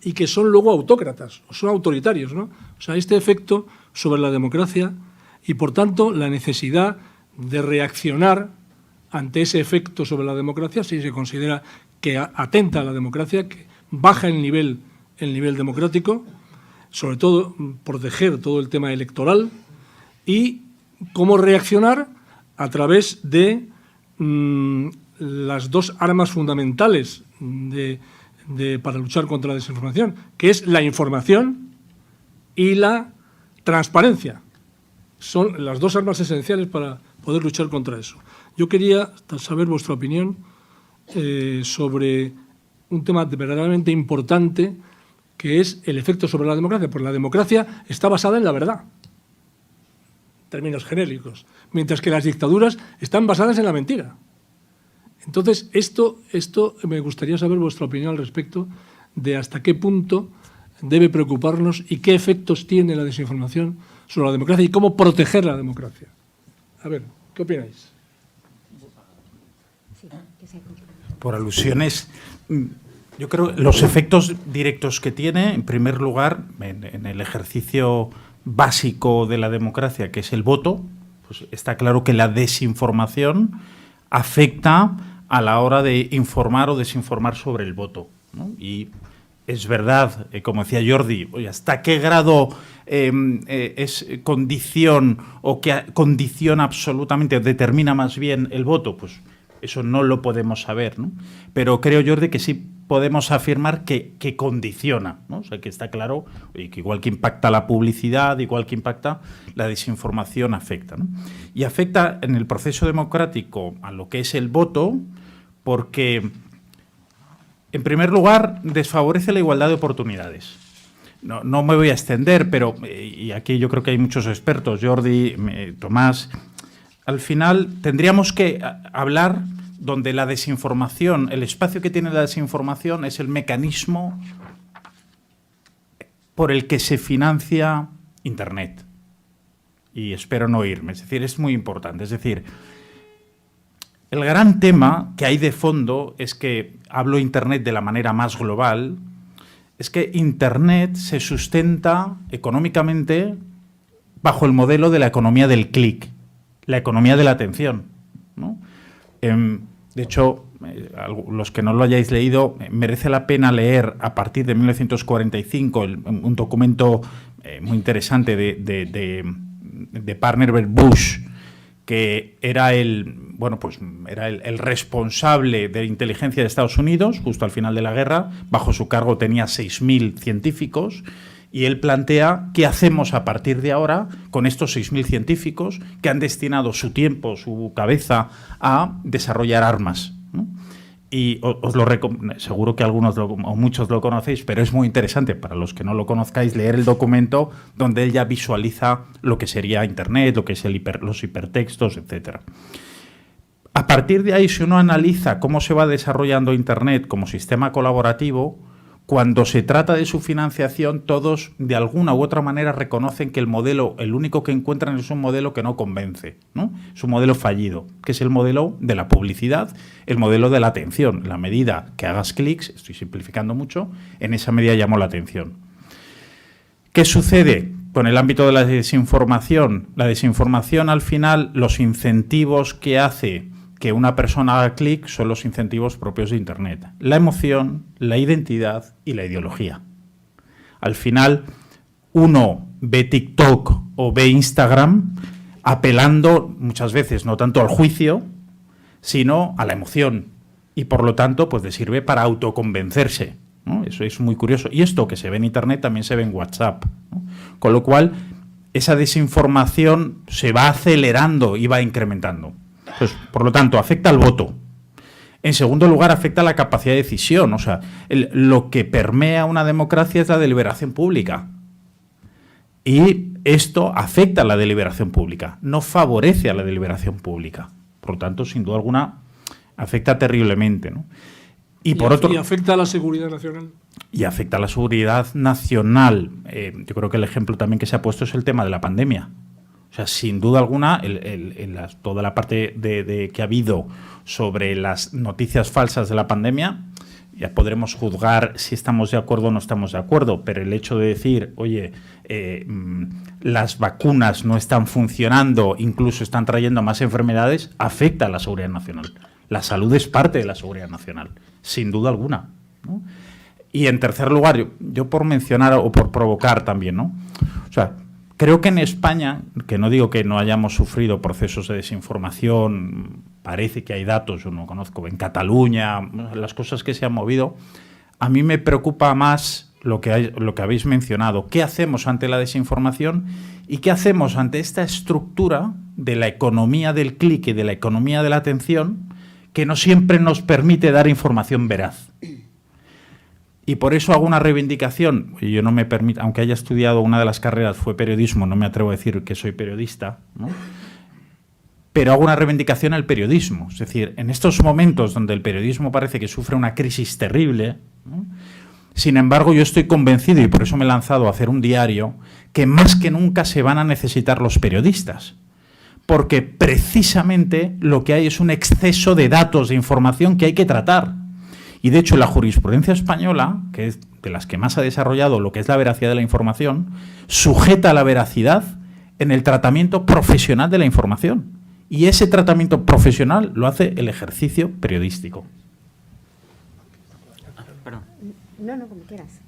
y que son luego autócratas, o son autoritarios, ¿no? O sea, este efecto sobre la democracia y, por tanto, la necesidad de reaccionar ante ese efecto sobre la democracia, si se considera que atenta a la democracia, que baja el nivel democrático, sobre todo proteger todo el tema electoral, y cómo reaccionar a través de las dos armas fundamentales para luchar contra la desinformación, que es la información y la transparencia. Son las dos armas esenciales para poder luchar contra eso. Yo quería saber vuestra opinión sobre un tema verdaderamente importante, que es el efecto sobre la democracia, porque la democracia está basada en la verdad, en términos genéricos, mientras que las dictaduras están basadas en la mentira. Entonces, esto me gustaría saber vuestra opinión al respecto de hasta qué punto debe preocuparnos y qué efectos tiene la desinformación sobre la democracia y cómo proteger la democracia. A ver, ¿qué opináis? Por alusiones, yo creo que los efectos directos que tiene, en primer lugar, en el ejercicio básico de la democracia, que es el voto, pues está claro que la desinformación afecta a la hora de informar o desinformar sobre el voto, ¿no? Y es verdad, como decía Jordi, oye, ¿hasta qué grado es condición o que condiciona absolutamente, determina más bien el voto? Pues eso no lo podemos saber, ¿no? Pero creo, Jordi, que sí podemos afirmar que condiciona, ¿no? O sea, que está claro, y que igual que impacta la publicidad, igual que impacta la desinformación, afecta, ¿no? Y afecta en el proceso democrático a lo que es el voto, porque, en primer lugar, desfavorece la igualdad de oportunidades. no me voy a extender, pero, y aquí yo creo que hay muchos expertos, Jordi, Tomás, al final tendríamos que hablar donde la desinformación, el espacio que tiene la desinformación es el mecanismo por el que se financia Internet. Y espero no irme, es decir, es muy importante. Es decir, el gran tema que hay de fondo es que, hablo Internet de la manera más global, es que Internet se sustenta económicamente bajo el modelo de la economía del clic, la economía de la atención, ¿no? De hecho, los que no lo hayáis leído, merece la pena leer a partir de 1945 un documento muy interesante de Parnerbert Bush, que era el responsable de inteligencia de Estados Unidos, justo al final de la guerra. Bajo su cargo tenía 6.000 científicos, y él plantea qué hacemos a partir de ahora con estos 6.000 científicos que han destinado su tiempo, su cabeza, a desarrollar armas, ¿no? Y os lo recomiendo, seguro que algunos o muchos lo conocéis, pero es muy interesante para los que no lo conozcáis leer el documento donde él ya visualiza lo que sería Internet, lo que es los hipertextos, etc. A partir de ahí, si uno analiza cómo se va desarrollando Internet como sistema colaborativo, cuando se trata de su financiación, todos de alguna u otra manera reconocen que el modelo, el único que encuentran es un modelo que no convence, ¿no? Es un modelo fallido, que es el modelo de la publicidad, el modelo de la atención. En la medida que hagas clics, estoy simplificando mucho, en esa medida llamo la atención. ¿Qué sucede con el ámbito de la desinformación? La desinformación, al final, los incentivos que hace que una persona haga clic son los incentivos propios de Internet. La emoción, la identidad y la ideología. Al final, uno ve TikTok o ve Instagram apelando muchas veces no tanto al juicio, sino a la emoción. Y por lo tanto, pues le sirve para autoconvencerse, ¿no? Eso es muy curioso. Y esto que se ve en Internet también se ve en WhatsApp, ¿no? Con lo cual, esa desinformación se va acelerando y va incrementando. Pues, por lo tanto, afecta al voto. En segundo lugar, afecta a la capacidad de decisión. O sea, lo que permea una democracia es la deliberación pública. Y esto afecta a la deliberación pública, no favorece a la deliberación pública. Por lo tanto, sin duda alguna, afecta terriblemente, ¿no? Y afecta a la seguridad nacional. Y afecta a la seguridad nacional. Yo creo que el ejemplo también que se ha puesto es el tema de la pandemia. O sea, sin duda alguna, toda la parte que ha habido sobre las noticias falsas de la pandemia, ya podremos juzgar si estamos de acuerdo o no estamos de acuerdo, pero el hecho de decir, oye, las vacunas no están funcionando, incluso están trayendo más enfermedades, afecta a la seguridad nacional. La salud es parte de la seguridad nacional, sin duda alguna, ¿no? Y en tercer lugar, yo por mencionar o por provocar también, ¿no? O sea, creo que en España, que no digo que no hayamos sufrido procesos de desinformación, parece que hay datos, yo no conozco, en Cataluña, las cosas que se han movido, a mí me preocupa más lo que habéis mencionado. ¿Qué hacemos ante la desinformación y qué hacemos ante esta estructura de la economía del clic y de la economía de la atención que no siempre nos permite dar información veraz? Y por eso hago una reivindicación, y yo no me permito, aunque haya estudiado una de las carreras fue periodismo, no me atrevo a decir que soy periodista, ¿no? Pero hago una reivindicación al periodismo. Es decir, en estos momentos donde el periodismo parece que sufre una crisis terrible, ¿no? Sin embargo, yo estoy convencido, y por eso me he lanzado a hacer un diario, que más que nunca se van a necesitar los periodistas. Porque precisamente lo que hay es un exceso de datos, de información que hay que tratar. Y de hecho la jurisprudencia española, que es de las que más ha desarrollado lo que es la veracidad de la información, sujeta a la veracidad en el tratamiento profesional de la información. Y ese tratamiento profesional lo hace el ejercicio periodístico. No, como quieras.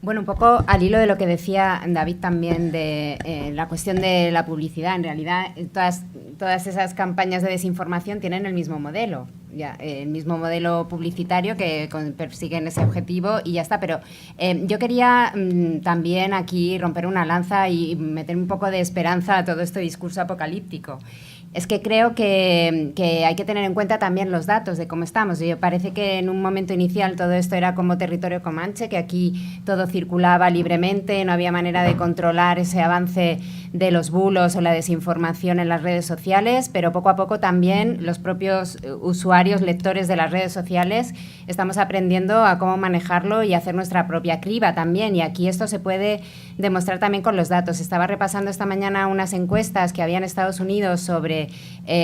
Bueno, un poco al hilo de lo que decía David también de la cuestión de la publicidad. En realidad, todas esas campañas de desinformación tienen el mismo modelo, el mismo modelo publicitario que persiguen ese objetivo y ya está. Pero yo quería también aquí romper una lanza y meter un poco de esperanza a todo este discurso apocalíptico. es que creo que hay que tener en cuenta también los datos de cómo estamos. Y parece que en un momento inicial todo esto era como territorio comanche, que aquí todo circulaba libremente, no había manera de controlar ese avance de los bulos o la desinformación en las redes sociales, pero poco a poco también los propios usuarios, lectores de las redes sociales, estamos aprendiendo a cómo manejarlo y hacer nuestra propia criba también. Y aquí esto se puede demostrar también con los datos. Estaba repasando esta mañana unas encuestas que había en Estados Unidos sobre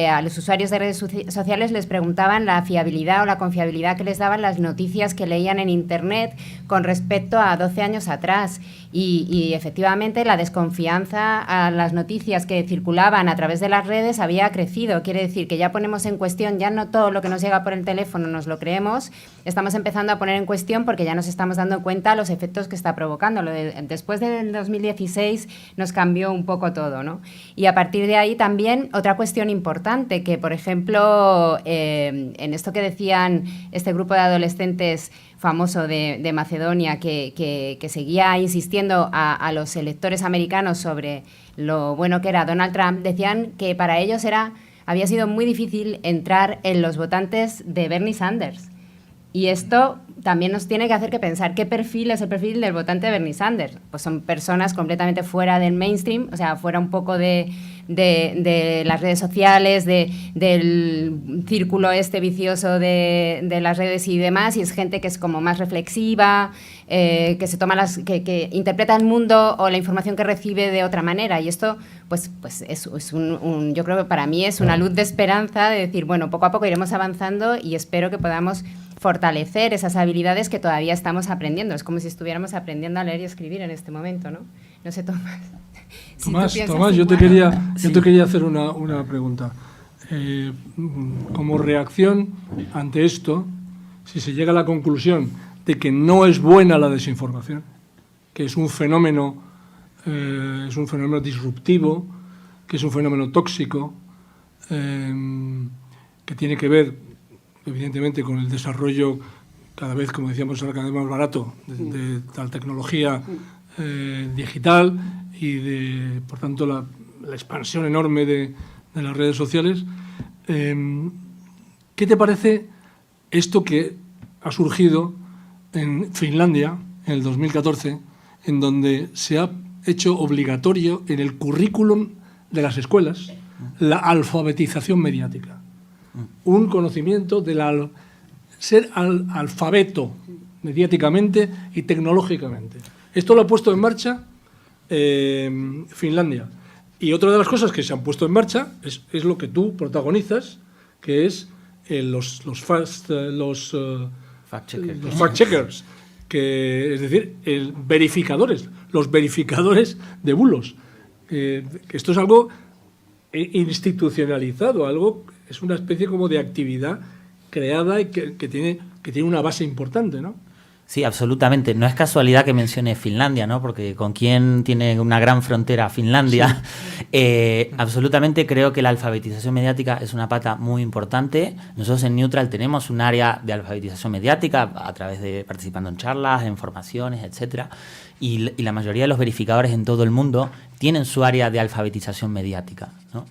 a los usuarios de redes sociales, les preguntaban la fiabilidad o la confiabilidad que les daban las noticias que leían en Internet con respecto a 12 años atrás. Y efectivamente la desconfianza a las noticias que circulaban a través de las redes había crecido. Quiere decir que ya ponemos en cuestión, ya no todo lo que nos llega por el teléfono nos lo creemos, estamos empezando a poner en cuestión porque ya nos estamos dando cuenta los efectos que está provocando. Después del 2016 nos cambió un poco todo, ¿no? Y a partir de ahí también otra cuestión importante, que por ejemplo en esto que decían este grupo de adolescentes famoso de Macedonia que seguía insistiendo a los electores americanos sobre lo bueno que era Donald Trump, decían que para ellos había sido muy difícil entrar en los votantes de Bernie Sanders. Y esto también nos tiene que hacer que pensar qué perfil es el perfil del votante de Bernie Sanders. Pues son personas completamente fuera del mainstream, o sea, fuera un poco de las redes sociales, del círculo vicioso de las redes y demás, y es gente que es como más reflexiva, que se toma que interpreta el mundo o la información que recibe de otra manera. Y esto pues es yo creo que para mí es una luz de esperanza de decir, bueno, poco a poco iremos avanzando y espero que podamos fortalecer esas habilidades que todavía estamos aprendiendo. Es como si estuviéramos aprendiendo a leer y escribir en este momento, ¿no? No sé, Tomás. Tomás, yo te quería hacer una pregunta. Como reacción ante esto, si se llega a la conclusión de que no es buena la desinformación, que es un fenómeno disruptivo, que es un fenómeno tóxico, que tiene que ver, evidentemente, con el desarrollo cada vez, como decíamos, cada vez más barato de la tecnología digital y por tanto, la expansión enorme de las redes sociales. ¿Qué te parece esto que ha surgido en Finlandia en el 2014, en donde se ha hecho obligatorio en el currículum de las escuelas la alfabetización mediática? Un conocimiento de ser alfabeto mediáticamente y tecnológicamente. Esto lo ha puesto en marcha Finlandia. Y otra de las cosas que se han puesto en marcha es lo que tú protagonizas, que es los fact-checkers, que es decir, los verificadores de bulos. Que esto es algo institucionalizado, es una especie como de actividad creada y que tiene una base importante, ¿no? Sí, absolutamente. No es casualidad que mencione Finlandia, ¿no? Porque con quien tiene una gran frontera Finlandia. Sí. Absolutamente creo que la alfabetización mediática es una pata muy importante. Nosotros en Neutral tenemos un área de alfabetización mediática a través de participando en charlas, en formaciones, etcétera. Y la mayoría de los verificadores en todo el mundo tienen su área de alfabetización mediática, ¿no?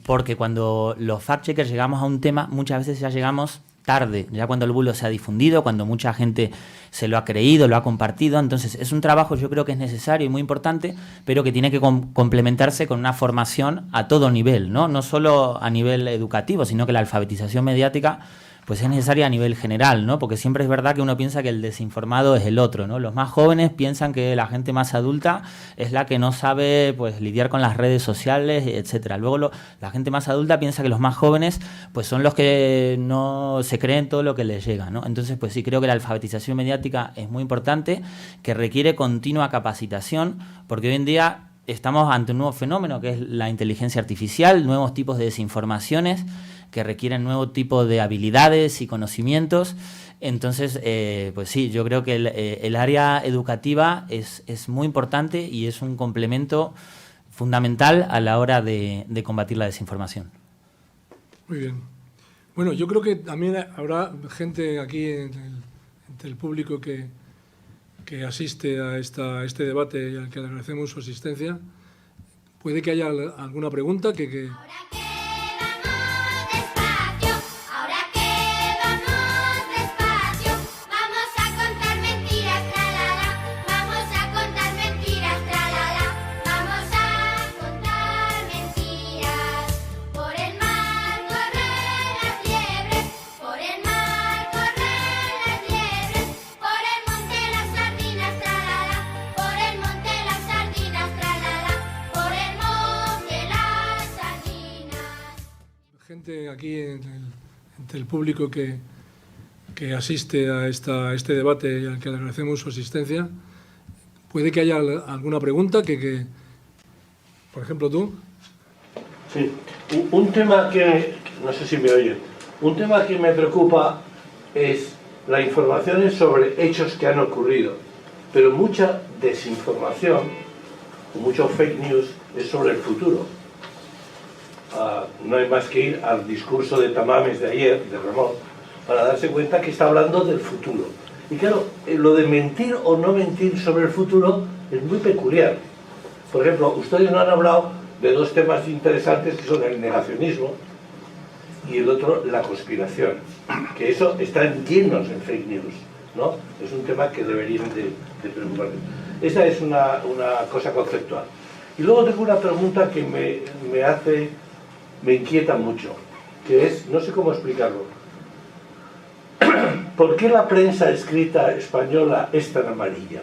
Porque cuando los fact-checkers llegamos a un tema, muchas veces ya llegamos tarde, ya cuando el bulo se ha difundido, cuando mucha gente se lo ha creído, lo ha compartido. Entonces es un trabajo, yo creo que es necesario y muy importante, pero que tiene que complementarse con una formación a todo nivel, ¿no? No solo a nivel educativo, sino que la alfabetización mediática pues es necesaria a nivel general, ¿no? Porque siempre es verdad que uno piensa que el desinformado es el otro, ¿no? Los más jóvenes piensan que la gente más adulta es la que no sabe pues lidiar con las redes sociales, etcétera. Luego la gente más adulta piensa que los más jóvenes pues son los que no se creen todo lo que les llega, ¿no? Entonces, pues sí, creo que la alfabetización mediática es muy importante, que requiere continua capacitación, porque hoy en día estamos ante un nuevo fenómeno que es la inteligencia artificial, nuevos tipos de desinformaciones que requieren nuevo tipo de habilidades y conocimientos. Entonces, pues sí, yo creo que el área educativa es muy importante y es un complemento fundamental a la hora de combatir la desinformación. Muy bien. Bueno, yo creo que también habrá gente aquí entre el público que asiste a este debate y al que le agradecemos su asistencia. Puede que haya alguna pregunta que... Simplemente aquí entre el público que asiste a este debate y al que le agradecemos su asistencia, puede que haya alguna pregunta que por ejemplo, tú. Sí, un tema que, no sé si me oyen, un tema que me preocupa es la información sobre hechos que han ocurrido, pero mucha desinformación, mucho fake news es sobre el futuro. No hay más que ir al discurso de Tamames de ayer, de Ramón, para darse cuenta que está hablando del futuro. Y claro, lo de mentir o no mentir sobre el futuro es muy peculiar. Por ejemplo, ustedes no han hablado de dos temas interesantes que son el negacionismo y el otro, la conspiración. Que eso están llenos en fake news, ¿no? Es un tema que deberían de preocuparles. Esa es una cosa conceptual. Y luego tengo una pregunta que me inquieta mucho, que es, no sé cómo explicarlo. ¿Por qué la prensa escrita española es tan amarilla?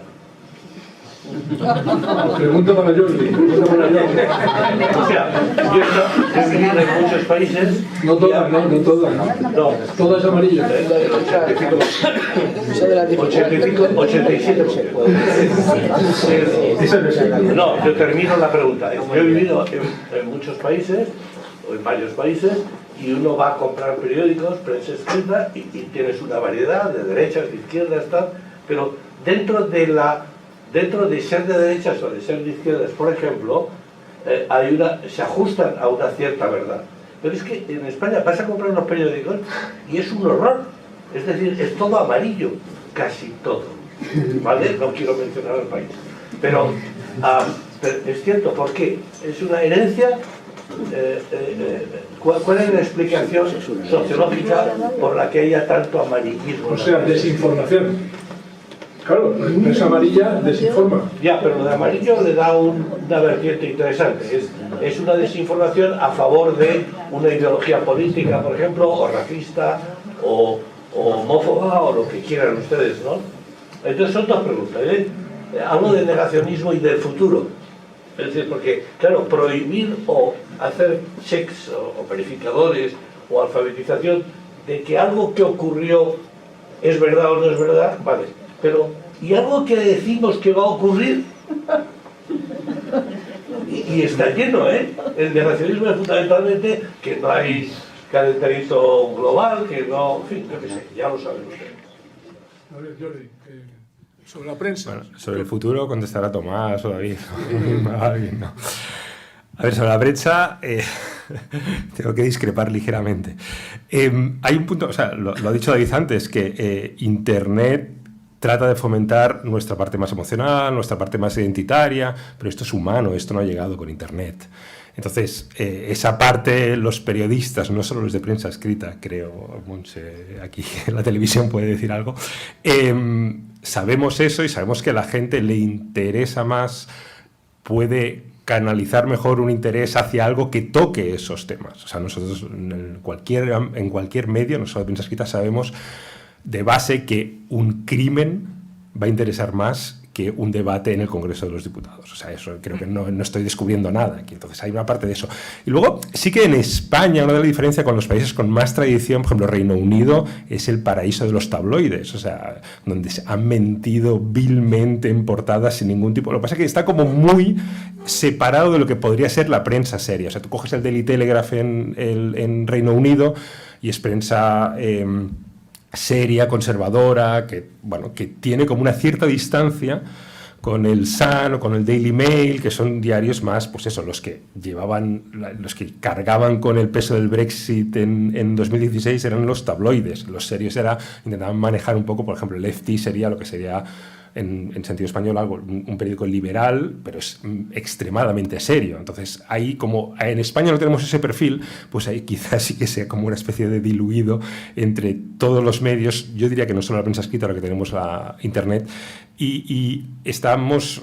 Pregunta para Jordi. O sea, yo he vivido en muchos países. No todas, no todas. No, Todas amarillas. el 87%. No, yo termino la pregunta. Yo he vivido en muchos países, o en varios países, y uno va a comprar periódicos, prensa escrita, y tienes una variedad de derechas, de izquierdas, tal, pero dentro de ser de derechas o de ser de izquierdas, por ejemplo, se ajustan a una cierta verdad. Pero es que en España vas a comprar unos periódicos y es un horror. Es decir, es todo amarillo, casi todo. ¿Vale? No quiero mencionar el país. Pero es cierto, ¿por qué? Es una herencia. ¿Cuál es la explicación sociológica por la que haya tanto amarillismo? O sea, desinformación. Claro, la prensa amarilla desinforma. Ya, pero lo de amarillo le da una vertiente interesante. Es una desinformación a favor de una ideología política, por ejemplo, o racista, o homófoba, o lo que quieran ustedes, ¿no? Entonces son dos preguntas, ¿eh? Hablo de negacionismo y del futuro. Es decir, porque, claro, prohibir o hacer checks o verificadores o alfabetización de que algo que ocurrió es verdad o no es verdad, vale. Pero, ¿y algo que decimos que va a ocurrir? Y está lleno, ¿eh? El negacionismo es fundamentalmente que no hay calentamiento global, que no... En fin, yo qué sé, ya lo saben ustedes. A ver, Jordi, sobre la prensa. Bueno, sobre el futuro contestará Tomás o David. Alguien, no. A ver, sobre la prensa tengo que discrepar ligeramente. Hay un punto, o sea, lo ha dicho David antes, que Internet trata de fomentar nuestra parte más emocional, nuestra parte más identitaria, pero esto es humano, esto no ha llegado con Internet. Entonces, esa parte, los periodistas, no solo los de prensa escrita, creo, Montse, aquí en la televisión puede decir algo, sabemos eso y sabemos que a la gente le interesa más, puede canalizar mejor un interés hacia algo que toque esos temas. O sea, nosotros en cualquier medio, no solo de prensa escrita, sabemos de base que un crimen va a interesar más que un debate en el Congreso de los Diputados. O sea, eso creo que no estoy descubriendo nada aquí. Entonces hay una parte de eso. Y luego sí que en España una de las diferencias con los países con más tradición, por ejemplo Reino Unido, es el paraíso de los tabloides. O sea, donde se han mentido vilmente en portadas sin ningún tipo. Lo que pasa es que está como muy separado de lo que podría ser la prensa seria. O sea, tú coges el Daily Telegraph en Reino Unido y es prensa seria, conservadora, que tiene como una cierta distancia con el Sun o con el Daily Mail, que son diarios más, pues eso, los que cargaban con el peso del Brexit en 2016 eran los tabloides. Los serios intentaban manejar un poco, por ejemplo, el FT sería lo que sería en sentido español un periódico liberal, pero es extremadamente serio. Entonces, ahí como en España no tenemos ese perfil, pues ahí quizás sí que sea como una especie de diluido entre todos los medios. Yo diría que no solo la prensa escrita, ahora que tenemos la Internet, y estamos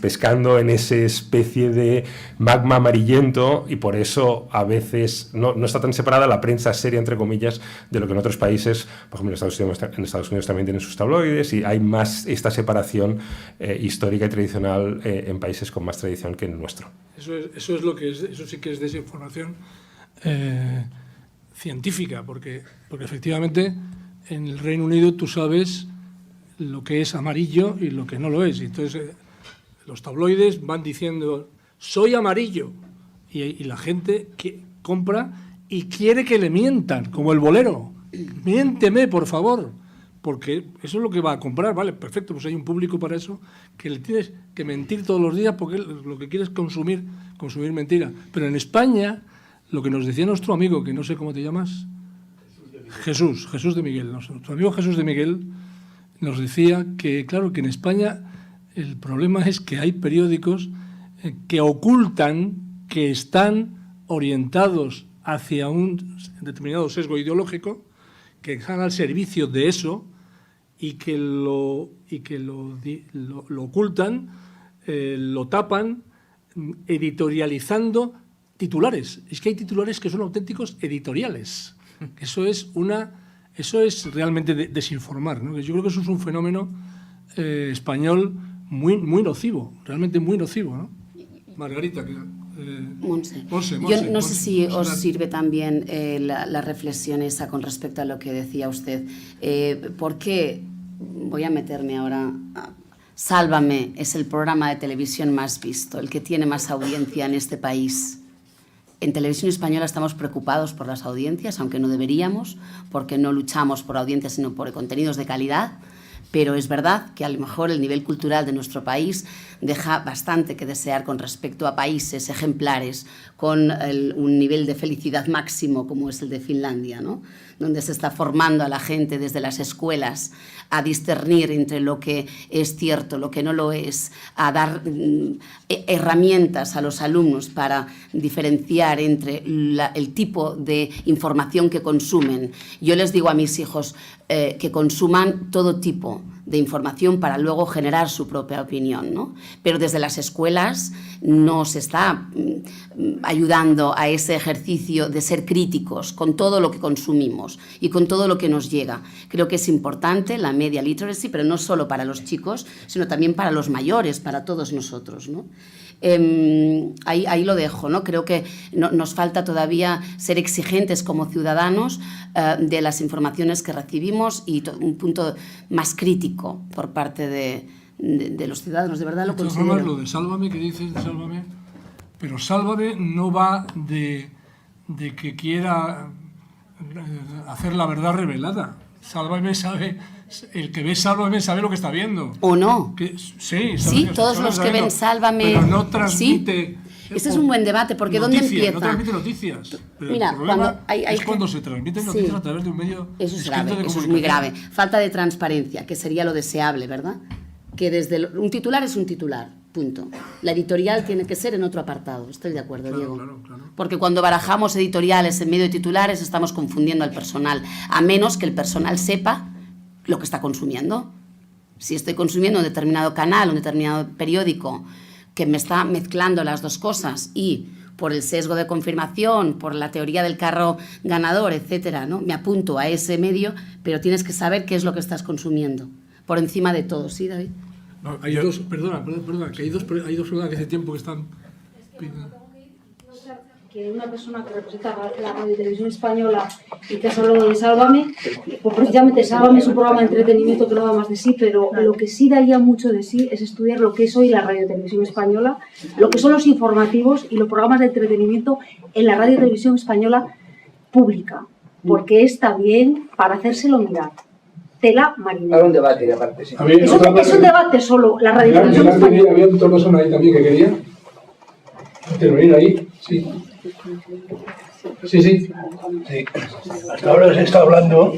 pescando en esa especie de magma amarillento, y por eso a veces no está tan separada la prensa seria, entre comillas, de lo que en otros países, por ejemplo en Estados Unidos también tienen sus tabloides, y hay más esta separación histórica y tradicional en países con más tradición que en el nuestro. Eso es lo que es, eso sí que es desinformación científica, porque efectivamente en el Reino Unido tú sabes lo que es amarillo y lo que no lo es. Y entonces los tabloides van diciendo, soy amarillo, y la gente que compra y quiere que le mientan, como el bolero. Miénteme, por favor, porque eso es lo que va a comprar. Vale, perfecto, pues hay un público para eso, que le tienes que mentir todos los días porque lo que quiere es consumir mentira. Pero en España, lo que nos decía nuestro amigo, que no sé cómo te llamas, Jesús de Miguel. Nuestro amigo Jesús de Miguel nos decía que, claro, que en España el problema es que hay periódicos que ocultan que están orientados hacia un determinado sesgo ideológico, que están al servicio de eso y que lo ocultan, lo tapan, editorializando titulares. Es que hay titulares que son auténticos editoriales. Eso es realmente desinformar, ¿no? Yo creo que eso es un fenómeno español muy nocivo, realmente muy nocivo, ¿no? Margarita, Monse. Yo no sé si os sirve también la reflexión esa con respecto a lo que decía usted. ¿Por qué? Voy a meterme ahora. Sálvame es el programa de televisión más visto, el que tiene más audiencia en este país. En Televisión Española estamos preocupados por las audiencias, aunque no deberíamos, porque no luchamos por audiencias, sino por contenidos de calidad. Pero es verdad que a lo mejor el nivel cultural de nuestro país deja bastante que desear con respecto a países ejemplares con un nivel de felicidad máximo como es el de Finlandia, ¿no? Donde se está formando a la gente desde las escuelas a discernir entre lo que es cierto, lo que no lo es, a dar herramientas a los alumnos para diferenciar entre el tipo de información que consumen. Yo les digo a mis hijos que consuman todo tipo de información para luego generar su propia opinión, ¿no? Pero desde las escuelas no se está ayudando a ese ejercicio de ser críticos con todo lo que consumimos y con todo lo que nos llega. Creo que es importante la media literacy, pero no solo para los chicos, sino también para los mayores, para todos nosotros, ¿no? Ahí lo dejo, ¿no? Creo que nos falta todavía ser exigentes como ciudadanos de las informaciones que recibimos y un punto más crítico por parte de los ciudadanos. De verdad lo considero. Lo de Sálvame, que dices de Sálvame, pero Sálvame no va de que quiera hacer la verdad revelada. Sálvame sabe... El que ve Sálvame sabe lo que está viendo. ¿O no? Sí, todos los que ven Sálvame... Pero no transmite... ¿Sí? Ese es un buen debate, porque noticias, ¿dónde empieza? No transmite noticias. Pero mira, el problema hay cuando se transmiten noticias a través de un medio... Eso es grave, eso es muy grave. Falta de transparencia, que sería lo deseable, ¿verdad? Que desde un titular es un titular, punto. La editorial tiene que ser en otro apartado. Estoy de acuerdo, claro, Diego. Claro. Porque cuando barajamos editoriales en medio de titulares estamos confundiendo al personal, a menos que el personal sepa lo que está consumiendo. Si estoy consumiendo un determinado canal, un determinado periódico que me está mezclando las dos cosas y por el sesgo de confirmación, por la teoría del carro ganador, etcétera, ¿no? Me apunto a ese medio, pero tienes que saber qué es lo que estás consumiendo, por encima de todo. ¿Sí, David? No, hay dos, perdona, que hay dos personas que hace tiempo que están... Que una persona que representa la radio y televisión española y que has hablado de Sálvame, pues precisamente Sálvame es un programa de entretenimiento que no da más de sí, pero lo que sí daría mucho de sí es estudiar lo que es hoy la radio y televisión española, lo que son los informativos y los programas de entretenimiento en la radio y televisión española pública, porque está bien para hacérselo mirar. Tela marinera. Para un debate, aparte, sí. Es un debate solo, la radio y televisión española. Había otra persona ahí también que quería intervenir ahí, sí. Sí. Hasta ahora se está hablando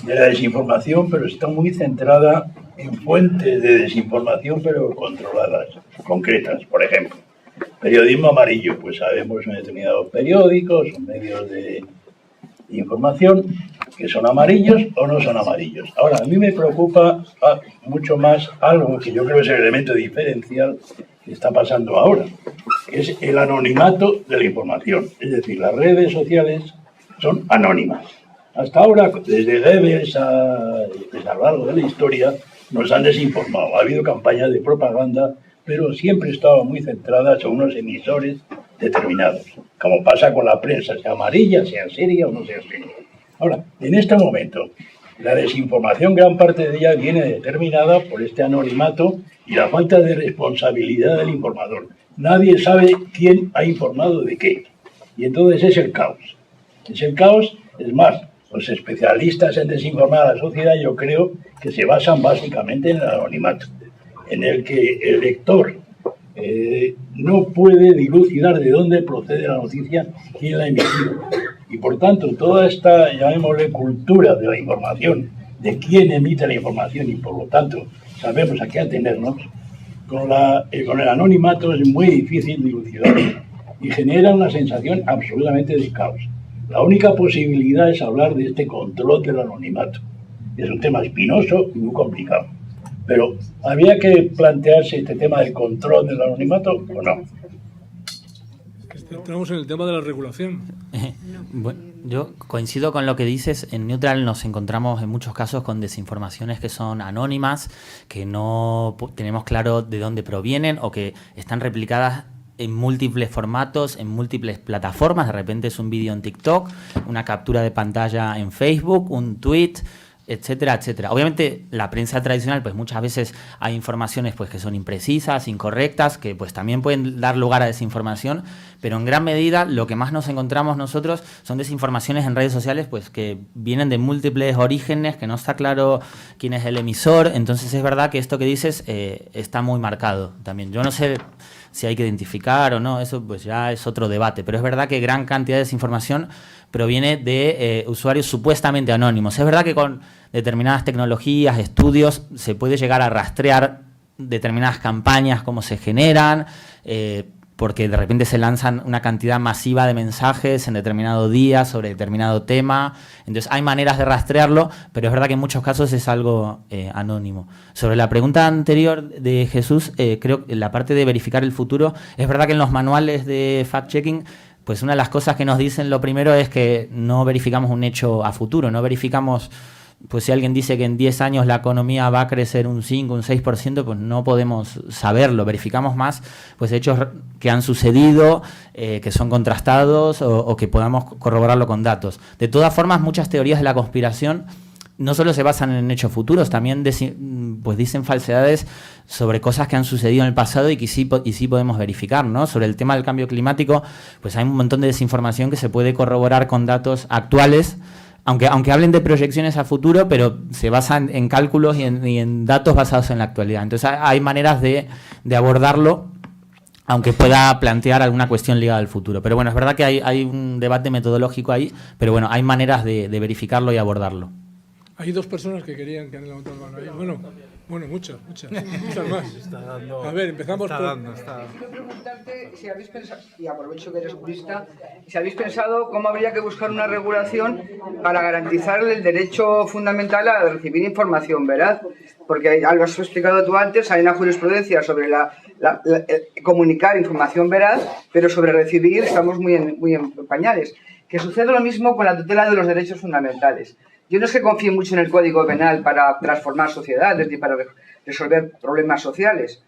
de la desinformación, pero está muy centrada en fuentes de desinformación, pero controladas, concretas. Por ejemplo, periodismo amarillo, pues sabemos en determinados periódicos o medios de información que son amarillos o no son amarillos. Ahora, a mí me preocupa mucho más algo que yo creo es el elemento diferencial que está pasando ahora, que es el anonimato de la información. Es decir, las redes sociales son anónimas. Hasta ahora, desde Goebbels a lo largo de la historia, nos han desinformado. Ha habido campañas de propaganda, pero siempre estaban muy centradas a unos emisores determinados, como pasa con la prensa, sea amarilla, sea seria o no sea seria. Ahora, en este momento, la desinformación, gran parte de ella viene determinada por este anonimato y la falta de responsabilidad del informador. Nadie sabe quién ha informado de qué. Y entonces es el caos. Es el caos, es más, los especialistas en desinformar a la sociedad yo creo que se basan básicamente en el anonimato, en el que el lector no puede dilucidar de dónde procede la noticia, quién la ha emitido. Y por tanto, toda esta, llamémosle, cultura de la información, de quién emite la información y por lo tanto sabemos a qué atenernos, con el anonimato es muy difícil dilucidar y genera una sensación absolutamente de caos. La única posibilidad es hablar de este control del anonimato. Es un tema espinoso y muy complicado. Pero, ¿había que plantearse este tema del control del anonimato o no? Entramos en el tema de la regulación. Bueno, yo coincido con lo que dices. En Neutral nos encontramos en muchos casos con desinformaciones que son anónimas, que no tenemos claro de dónde provienen o que están replicadas en múltiples formatos, en múltiples plataformas. De repente es un vídeo en TikTok, una captura de pantalla en Facebook, un tweet, etcétera, etcétera. Obviamente la prensa tradicional, pues muchas veces hay informaciones pues que son imprecisas, incorrectas, que pues también pueden dar lugar a desinformación, pero en gran medida lo que más nos encontramos nosotros son desinformaciones en redes sociales pues que vienen de múltiples orígenes, que no está claro quién es el emisor. Entonces es verdad que esto que dices está muy marcado también. Yo no sé si hay que identificar o no, eso pues ya es otro debate, pero es verdad que gran cantidad de desinformación proviene de usuarios supuestamente anónimos. Es verdad que con determinadas tecnologías, estudios, se puede llegar a rastrear determinadas campañas, cómo se generan, porque de repente se lanzan una cantidad masiva de mensajes en determinado día sobre determinado tema. Entonces hay maneras de rastrearlo, pero es verdad que en muchos casos es algo anónimo. Sobre la pregunta anterior de Jesús, creo que la parte de verificar el futuro, es verdad que en los manuales de fact-checking, pues una de las cosas que nos dicen lo primero es que no verificamos un hecho a futuro, no verificamos, pues si alguien dice que en 10 años la economía va a crecer un 5, un 6%, pues no podemos saberlo, verificamos más pues hechos que han sucedido, que son contrastados o que podamos corroborarlo con datos. De todas formas, muchas teorías de la conspiración no solo se basan en hechos futuros, también pues dicen falsedades sobre cosas que han sucedido en el pasado y que sí podemos verificar, ¿no? Sobre el tema del cambio climático, pues hay un montón de desinformación que se puede corroborar con datos actuales, aunque hablen de proyecciones a futuro, pero se basan en cálculos y en datos basados en la actualidad. Entonces hay maneras de abordarlo, aunque pueda plantear alguna cuestión ligada al futuro. Pero bueno, es verdad que hay un debate metodológico ahí, pero bueno, hay maneras de verificarlo y abordarlo. Hay dos personas que querían que han levantado la mano ahí. Bueno, muchas más. A ver, empezamos por... Quiero preguntarte si habéis pensado, y aprovecho que eres jurista, si habéis pensado cómo habría que buscar una regulación para garantizar el derecho fundamental a recibir información veraz. Porque ya lo has explicado tú antes, hay una jurisprudencia sobre comunicar información veraz, pero sobre recibir estamos muy en pañales. Que sucede lo mismo con la tutela de los derechos fundamentales. Yo no es que confíe mucho en el Código Penal para transformar sociedades ni para resolver problemas sociales,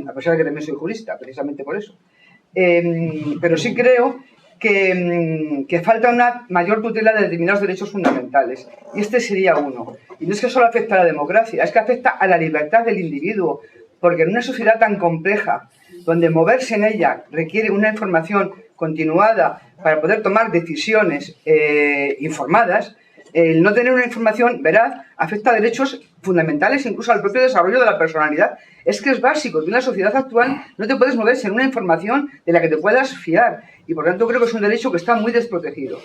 a pesar de que también soy jurista, precisamente por eso. Pero sí creo que falta una mayor tutela de determinados derechos fundamentales. Y este sería uno. Y no es que solo afecta a la democracia, es que afecta a la libertad del individuo. Porque en una sociedad tan compleja, donde moverse en ella requiere una información continuada para poder tomar decisiones informadas, el no tener una información veraz afecta a derechos fundamentales, incluso al propio desarrollo de la personalidad. Es que es básico, que en la sociedad actual no te puedes mover sin una información de la que te puedas fiar, y por tanto creo que es un derecho que está muy desprotegido.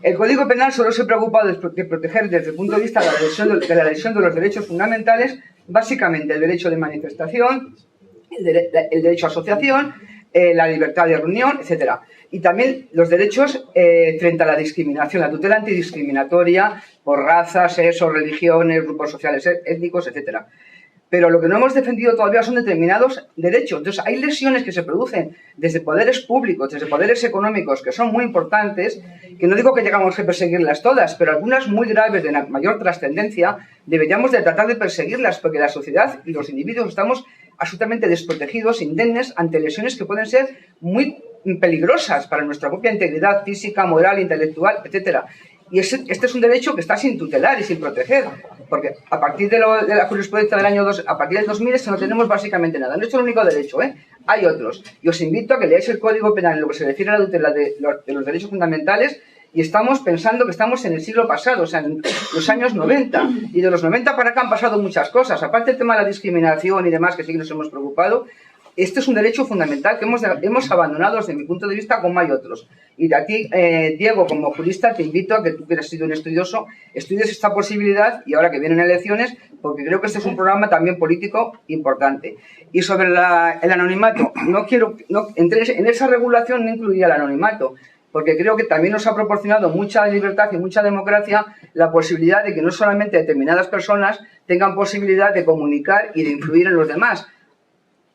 El Código Penal solo se preocupa de proteger desde el punto de vista de la lesión de los derechos fundamentales, básicamente el derecho de manifestación, el derecho a asociación, la libertad de reunión, etcétera. Y también los derechos frente a la discriminación, la tutela antidiscriminatoria por razas, sexos, religiones, grupos sociales étnicos, etcétera. Pero lo que no hemos defendido todavía son determinados derechos. Entonces, hay lesiones que se producen desde poderes públicos, desde poderes económicos, que son muy importantes, que no digo que tengamos que perseguirlas todas, pero algunas muy graves de mayor trascendencia deberíamos de tratar de perseguirlas, porque la sociedad y los individuos estamos absolutamente desprotegidos, indemnes, ante lesiones que pueden ser muy peligrosas para nuestra propia integridad física, moral, intelectual, etcétera. Y este es un derecho que está sin tutelar y sin proteger, porque a partir de la jurisprudencia del año 2, a partir del 2000 no tenemos básicamente nada. No es el único derecho, ¿eh? Hay otros. Y os invito a que leáis el Código Penal en lo que se refiere a la tutela de los derechos fundamentales, y estamos pensando que estamos en el siglo pasado, o sea, en los años 90. Y de los 90 para acá han pasado muchas cosas. Aparte del tema de la discriminación y demás, que sí que nos hemos preocupado, este es un derecho fundamental que hemos abandonado desde mi punto de vista, como hay otros. Y a ti, Diego, como jurista, te invito a que tú, que has sido un estudioso, estudies esta posibilidad y ahora que vienen elecciones, porque creo que este es un programa también político importante. Y sobre el anonimato, en esa regulación no incluiría el anonimato, porque creo que también nos ha proporcionado mucha libertad y mucha democracia la posibilidad de que no solamente determinadas personas tengan posibilidad de comunicar y de influir en los demás.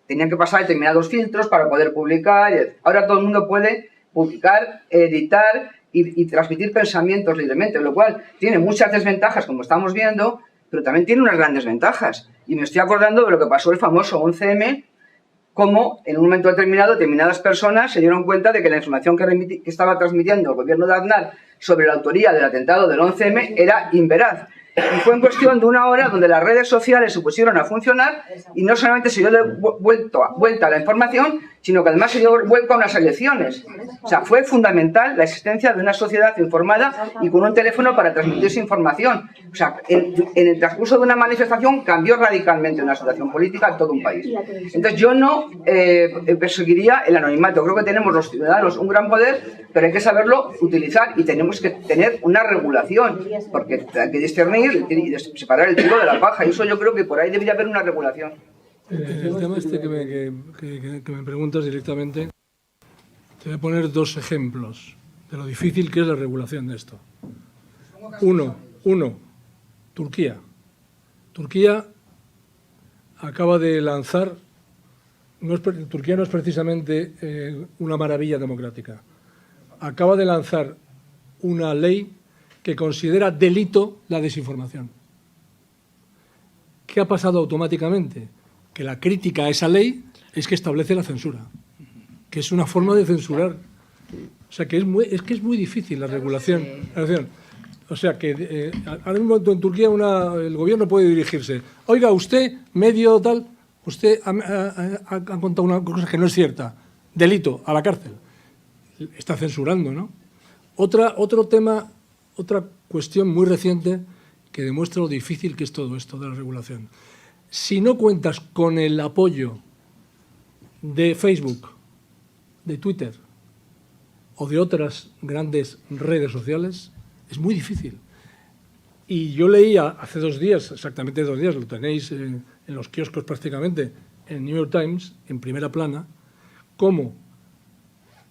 Tenían que pasar determinados filtros para poder publicar. Ahora todo el mundo puede publicar, editar y transmitir pensamientos libremente, lo cual tiene muchas desventajas, como estamos viendo, pero también tiene unas grandes ventajas. Y me estoy acordando de lo que pasó el famoso 11M, como en un momento determinado determinadas personas se dieron cuenta de que la información que estaba transmitiendo el gobierno de Aznar sobre la autoría del atentado del 11M era inveraz. Y fue en cuestión de una hora donde las redes sociales se pusieron a funcionar y no solamente se dio vuelta a la información, sino que además se dio vuelta a unas elecciones. O sea, fue fundamental la existencia de una sociedad informada y con un teléfono para transmitir esa información. O sea, en el transcurso de una manifestación cambió radicalmente una situación política en todo un país. Entonces yo no perseguiría el anonimato. Creo que tenemos los ciudadanos un gran poder, pero hay que saberlo utilizar y tenemos que tener una regulación, porque hay que discernir y separar el trigo de la paja, y eso yo creo que por ahí debería haber una regulación. El tema este que me preguntas directamente, te voy a poner dos ejemplos de lo difícil que es la regulación de esto. Uno, Turquía. Turquía acaba de lanzar, Turquía no es precisamente una maravilla democrática, acaba de lanzar una ley que considera delito la desinformación. ¿Qué ha pasado automáticamente? Que la crítica a esa ley es que establece la censura, que es una forma de censurar. O sea, que es muy difícil la regulación. O sea, que ahora mismo en Turquía el gobierno puede dirigirse. Oiga, usted, medio tal, usted ha contado una cosa que no es cierta. Delito, a la cárcel. Está censurando, ¿no? Otro tema, otra cuestión muy reciente que demuestra lo difícil que es todo esto de la regulación. Si no cuentas con el apoyo de Facebook, de Twitter o de otras grandes redes sociales, es muy difícil. Y yo leía hace 2 días, exactamente 2 días, lo tenéis en los kioscos prácticamente, en New York Times, en primera plana, cómo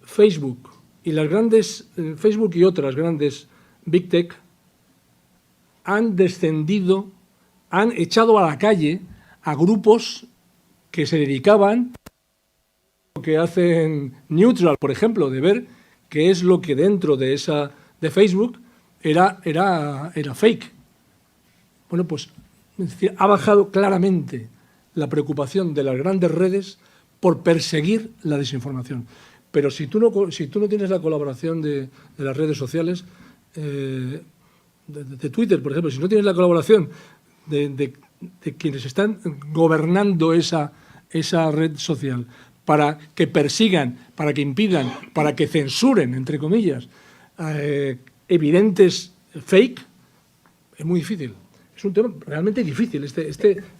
Facebook y las grandes, Facebook y otras grandes Big Tech han descendido, han echado a la calle a grupos que se dedicaban a lo que hacen Neutral, por ejemplo, de ver qué es lo que dentro de Facebook era fake. Bueno, pues es decir, ha bajado claramente la preocupación de las grandes redes por perseguir la desinformación. Pero si tú no tienes la colaboración de las redes sociales, de Twitter, por ejemplo, si no tienes la colaboración de quienes están gobernando esa red social para que persigan, para que impidan, para que censuren, entre comillas, evidentes fake, es muy difícil. Es un tema realmente difícil. Este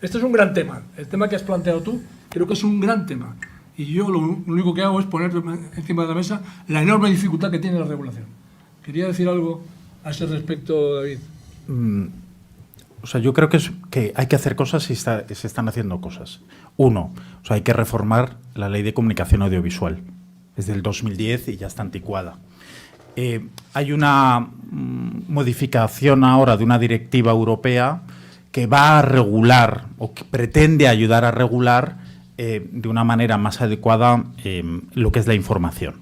es un gran tema. El tema que has planteado tú creo que es un gran tema. Y yo lo único que hago es poner encima de la mesa la enorme dificultad que tiene la regulación. ¿Quería decir algo a ese respecto, David? O sea, yo creo que hay que hacer cosas y se están haciendo cosas. Uno, o sea, hay que reformar la Ley de Comunicación Audiovisual. Es del 2010 y ya está anticuada. Hay una modificación ahora de una directiva europea que va a regular o que pretende ayudar a regular de una manera más adecuada lo que es la información.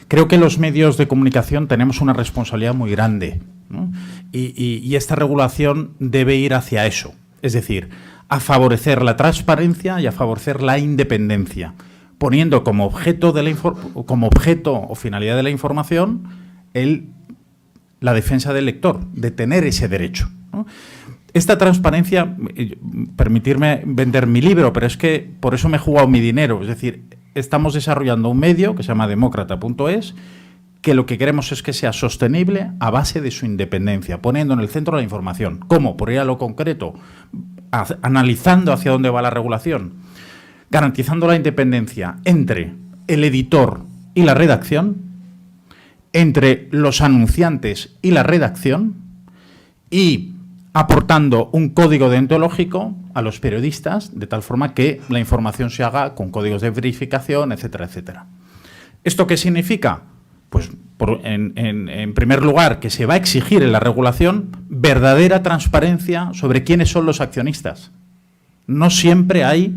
Creo que los medios de comunicación tenemos una responsabilidad muy grande, ¿no? Y esta regulación debe ir hacia eso, es decir, a favorecer la transparencia y a favorecer la independencia. poniendo como objeto o finalidad de la información la defensa del lector, de tener ese derecho, ¿no? Esta transparencia, permitirme vender mi libro, pero es que por eso me he jugado mi dinero. Es decir, estamos desarrollando un medio que se llama demócrata.es, que lo que queremos es que sea sostenible a base de su independencia, poniendo en el centro la información. ¿Cómo? Por ir a lo concreto, analizando hacia dónde va la regulación, garantizando la independencia entre el editor y la redacción, entre los anunciantes y la redacción, y aportando un código deontológico a los periodistas, de tal forma que la información se haga con códigos de verificación, etcétera, etcétera. ¿Esto qué significa? Pues, en primer lugar, que se va a exigir en la regulación verdadera transparencia sobre quiénes son los accionistas. No siempre hay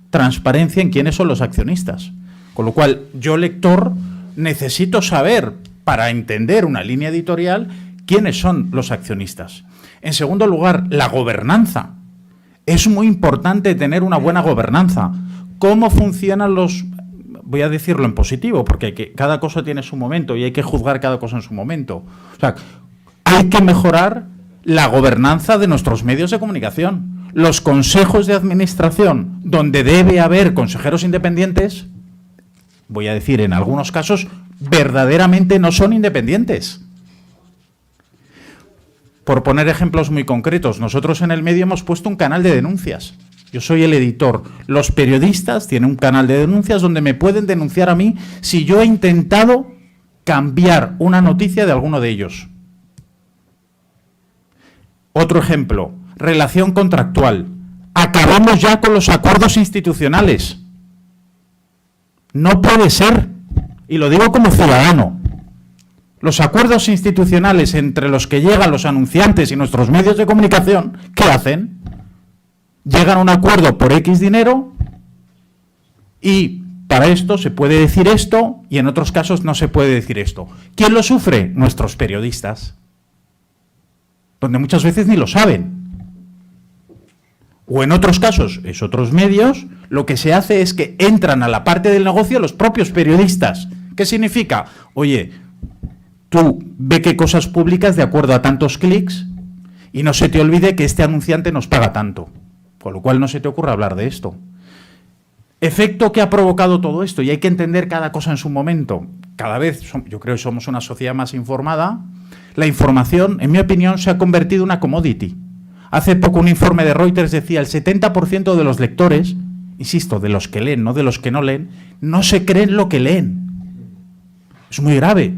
transparencia en quiénes son los accionistas. Con lo cual, yo, lector, necesito saber, para entender una línea editorial, quiénes son los accionistas. En segundo lugar, la gobernanza. Es muy importante tener una buena gobernanza. ¿Cómo funcionan los...? Voy a decirlo en positivo, porque cada cosa tiene su momento y hay que juzgar cada cosa en su momento. O sea, hay que mejorar la gobernanza de nuestros medios de comunicación. Los consejos de administración, donde debe haber consejeros independientes, voy a decir, en algunos casos, verdaderamente no son independientes. Por poner ejemplos muy concretos, nosotros en el medio hemos puesto un canal de denuncias. Yo soy el editor. Los periodistas tienen un canal de denuncias donde me pueden denunciar a mí si yo he intentado cambiar una noticia de alguno de ellos. Otro ejemplo, relación contractual. Acabamos ya con los acuerdos institucionales. No puede ser, y lo digo como ciudadano. Los acuerdos institucionales entre los que llegan los anunciantes y nuestros medios de comunicación, ¿qué hacen? Llegan a un acuerdo por X dinero y para esto se puede decir esto y en otros casos no se puede decir esto. ¿Quién lo sufre? Nuestros periodistas, donde muchas veces ni lo saben. O en otros casos, es otros medios, lo que se hace es que entran a la parte del negocio los propios periodistas. ¿Qué significa? Oye, tú ve qué cosas publicas de acuerdo a tantos clics y no se te olvide que este anunciante nos paga tanto. Con lo cual no se te ocurra hablar de esto. Efecto que ha provocado todo esto, y hay que entender cada cosa en su momento. Cada vez, yo creo que somos una sociedad más informada. La información, en mi opinión, se ha convertido en una commodity. Hace poco un informe de Reuters decía el 70% de los lectores, insisto, de los que leen, no de los que no leen, no se creen lo que leen. Es muy grave,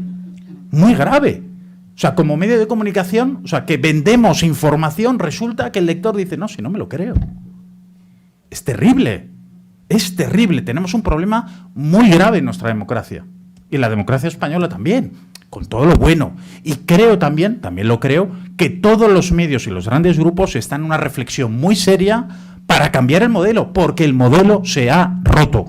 muy grave. O sea, como medio de comunicación, o sea, que vendemos información, resulta que el lector dice, no, si no me lo creo. Es terrible, es terrible. Tenemos un problema muy grave en nuestra democracia. Y la democracia española también, con todo lo bueno. Y creo también lo creo, que todos los medios y los grandes grupos están en una reflexión muy seria para cambiar el modelo, porque el modelo se ha roto.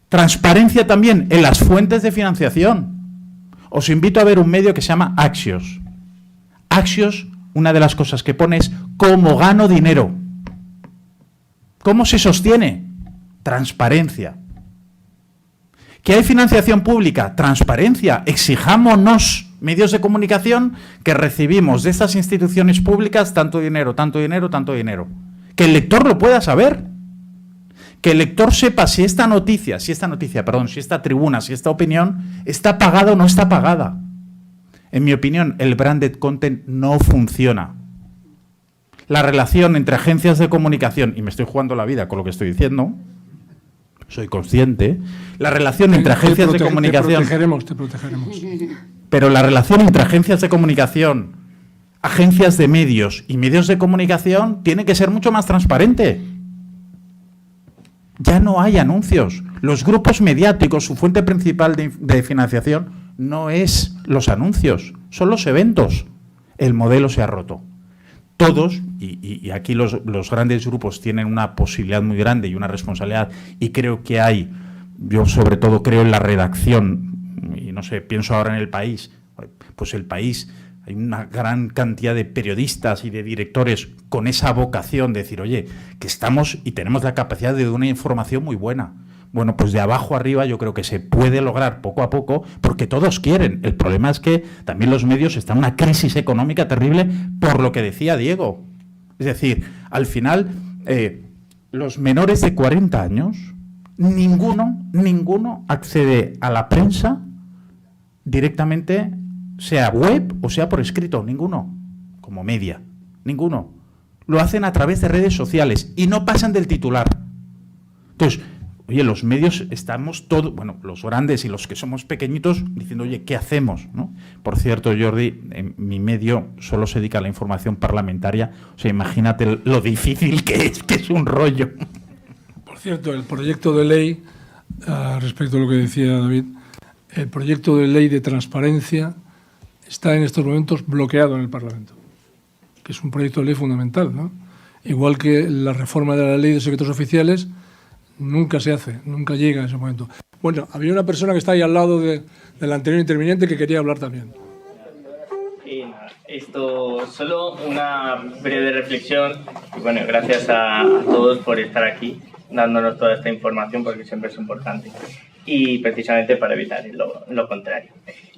Transparencia también en las fuentes de financiación. Os invito a ver un medio que se llama Axios. Axios, una de las cosas que pone es ¿cómo gano dinero? ¿Cómo se sostiene? Transparencia. ¿Que hay financiación pública? Transparencia. Exijámonos, medios de comunicación, que recibimos de estas instituciones públicas tanto dinero, tanto dinero, tanto dinero. Que el lector lo pueda saber. Que el lector sepa si esta tribuna, si esta opinión está pagada o no está pagada. En mi opinión, el branded content no funciona. La relación entre agencias de comunicación, y me estoy jugando la vida con lo que estoy diciendo, soy consciente, la relación entre agencias de comunicación... Te protegeremos. Pero la relación entre agencias de comunicación, agencias de medios y medios de comunicación tiene que ser mucho más transparente. Ya no hay anuncios. Los grupos mediáticos, su fuente principal de financiación no es los anuncios, son los eventos. El modelo se ha roto. Todos, y aquí los grandes grupos tienen una posibilidad muy grande y una responsabilidad, y creo que hay, yo sobre todo creo en la redacción, y no sé, pienso ahora en El País, pues El País Hay una gran cantidad de periodistas y de directores con esa vocación de decir, oye, que estamos y tenemos la capacidad de dar una información muy buena. Bueno, pues de abajo arriba yo creo que se puede lograr poco a poco porque todos quieren. El problema es que también los medios están en una crisis económica terrible por lo que decía Diego. Es decir, al final, los menores de 40 años, ninguno accede a la prensa directamente, sea web o sea por escrito, ninguno, como media, ninguno. Lo hacen a través de redes sociales y no pasan del titular. Entonces, oye, los medios estamos todos, bueno, los grandes y los que somos pequeñitos, diciendo, oye, ¿qué hacemos?, ¿no? Por cierto, Jordi, en mi medio solo se dedica a la información parlamentaria, o sea, imagínate lo difícil que es un rollo. Por cierto, el proyecto de ley, respecto a lo que decía David, el proyecto de ley de transparencia está en estos momentos bloqueado en el Parlamento, que es un proyecto de ley fundamental, ¿no? Igual que la reforma de la ley de secretos oficiales nunca se hace, nunca llega a ese momento. Bueno, había una persona que está ahí al lado del anterior interviniente que quería hablar también. Esto, solo una breve reflexión. Y bueno, gracias a todos por estar aquí, dándonos toda esta información, porque siempre es importante. Y precisamente para evitar lo contrario.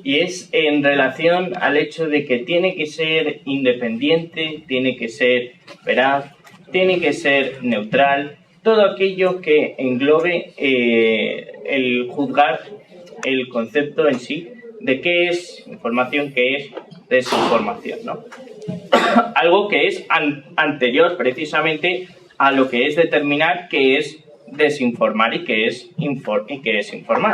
Y es en relación al hecho de que tiene que ser independiente, tiene que ser veraz, tiene que ser neutral, todo aquello que englobe el juzgar el concepto en sí de qué es información, qué es desinformación, ¿no? Algo que es anterior precisamente a lo que es determinar qué es desinformar y qué es informar.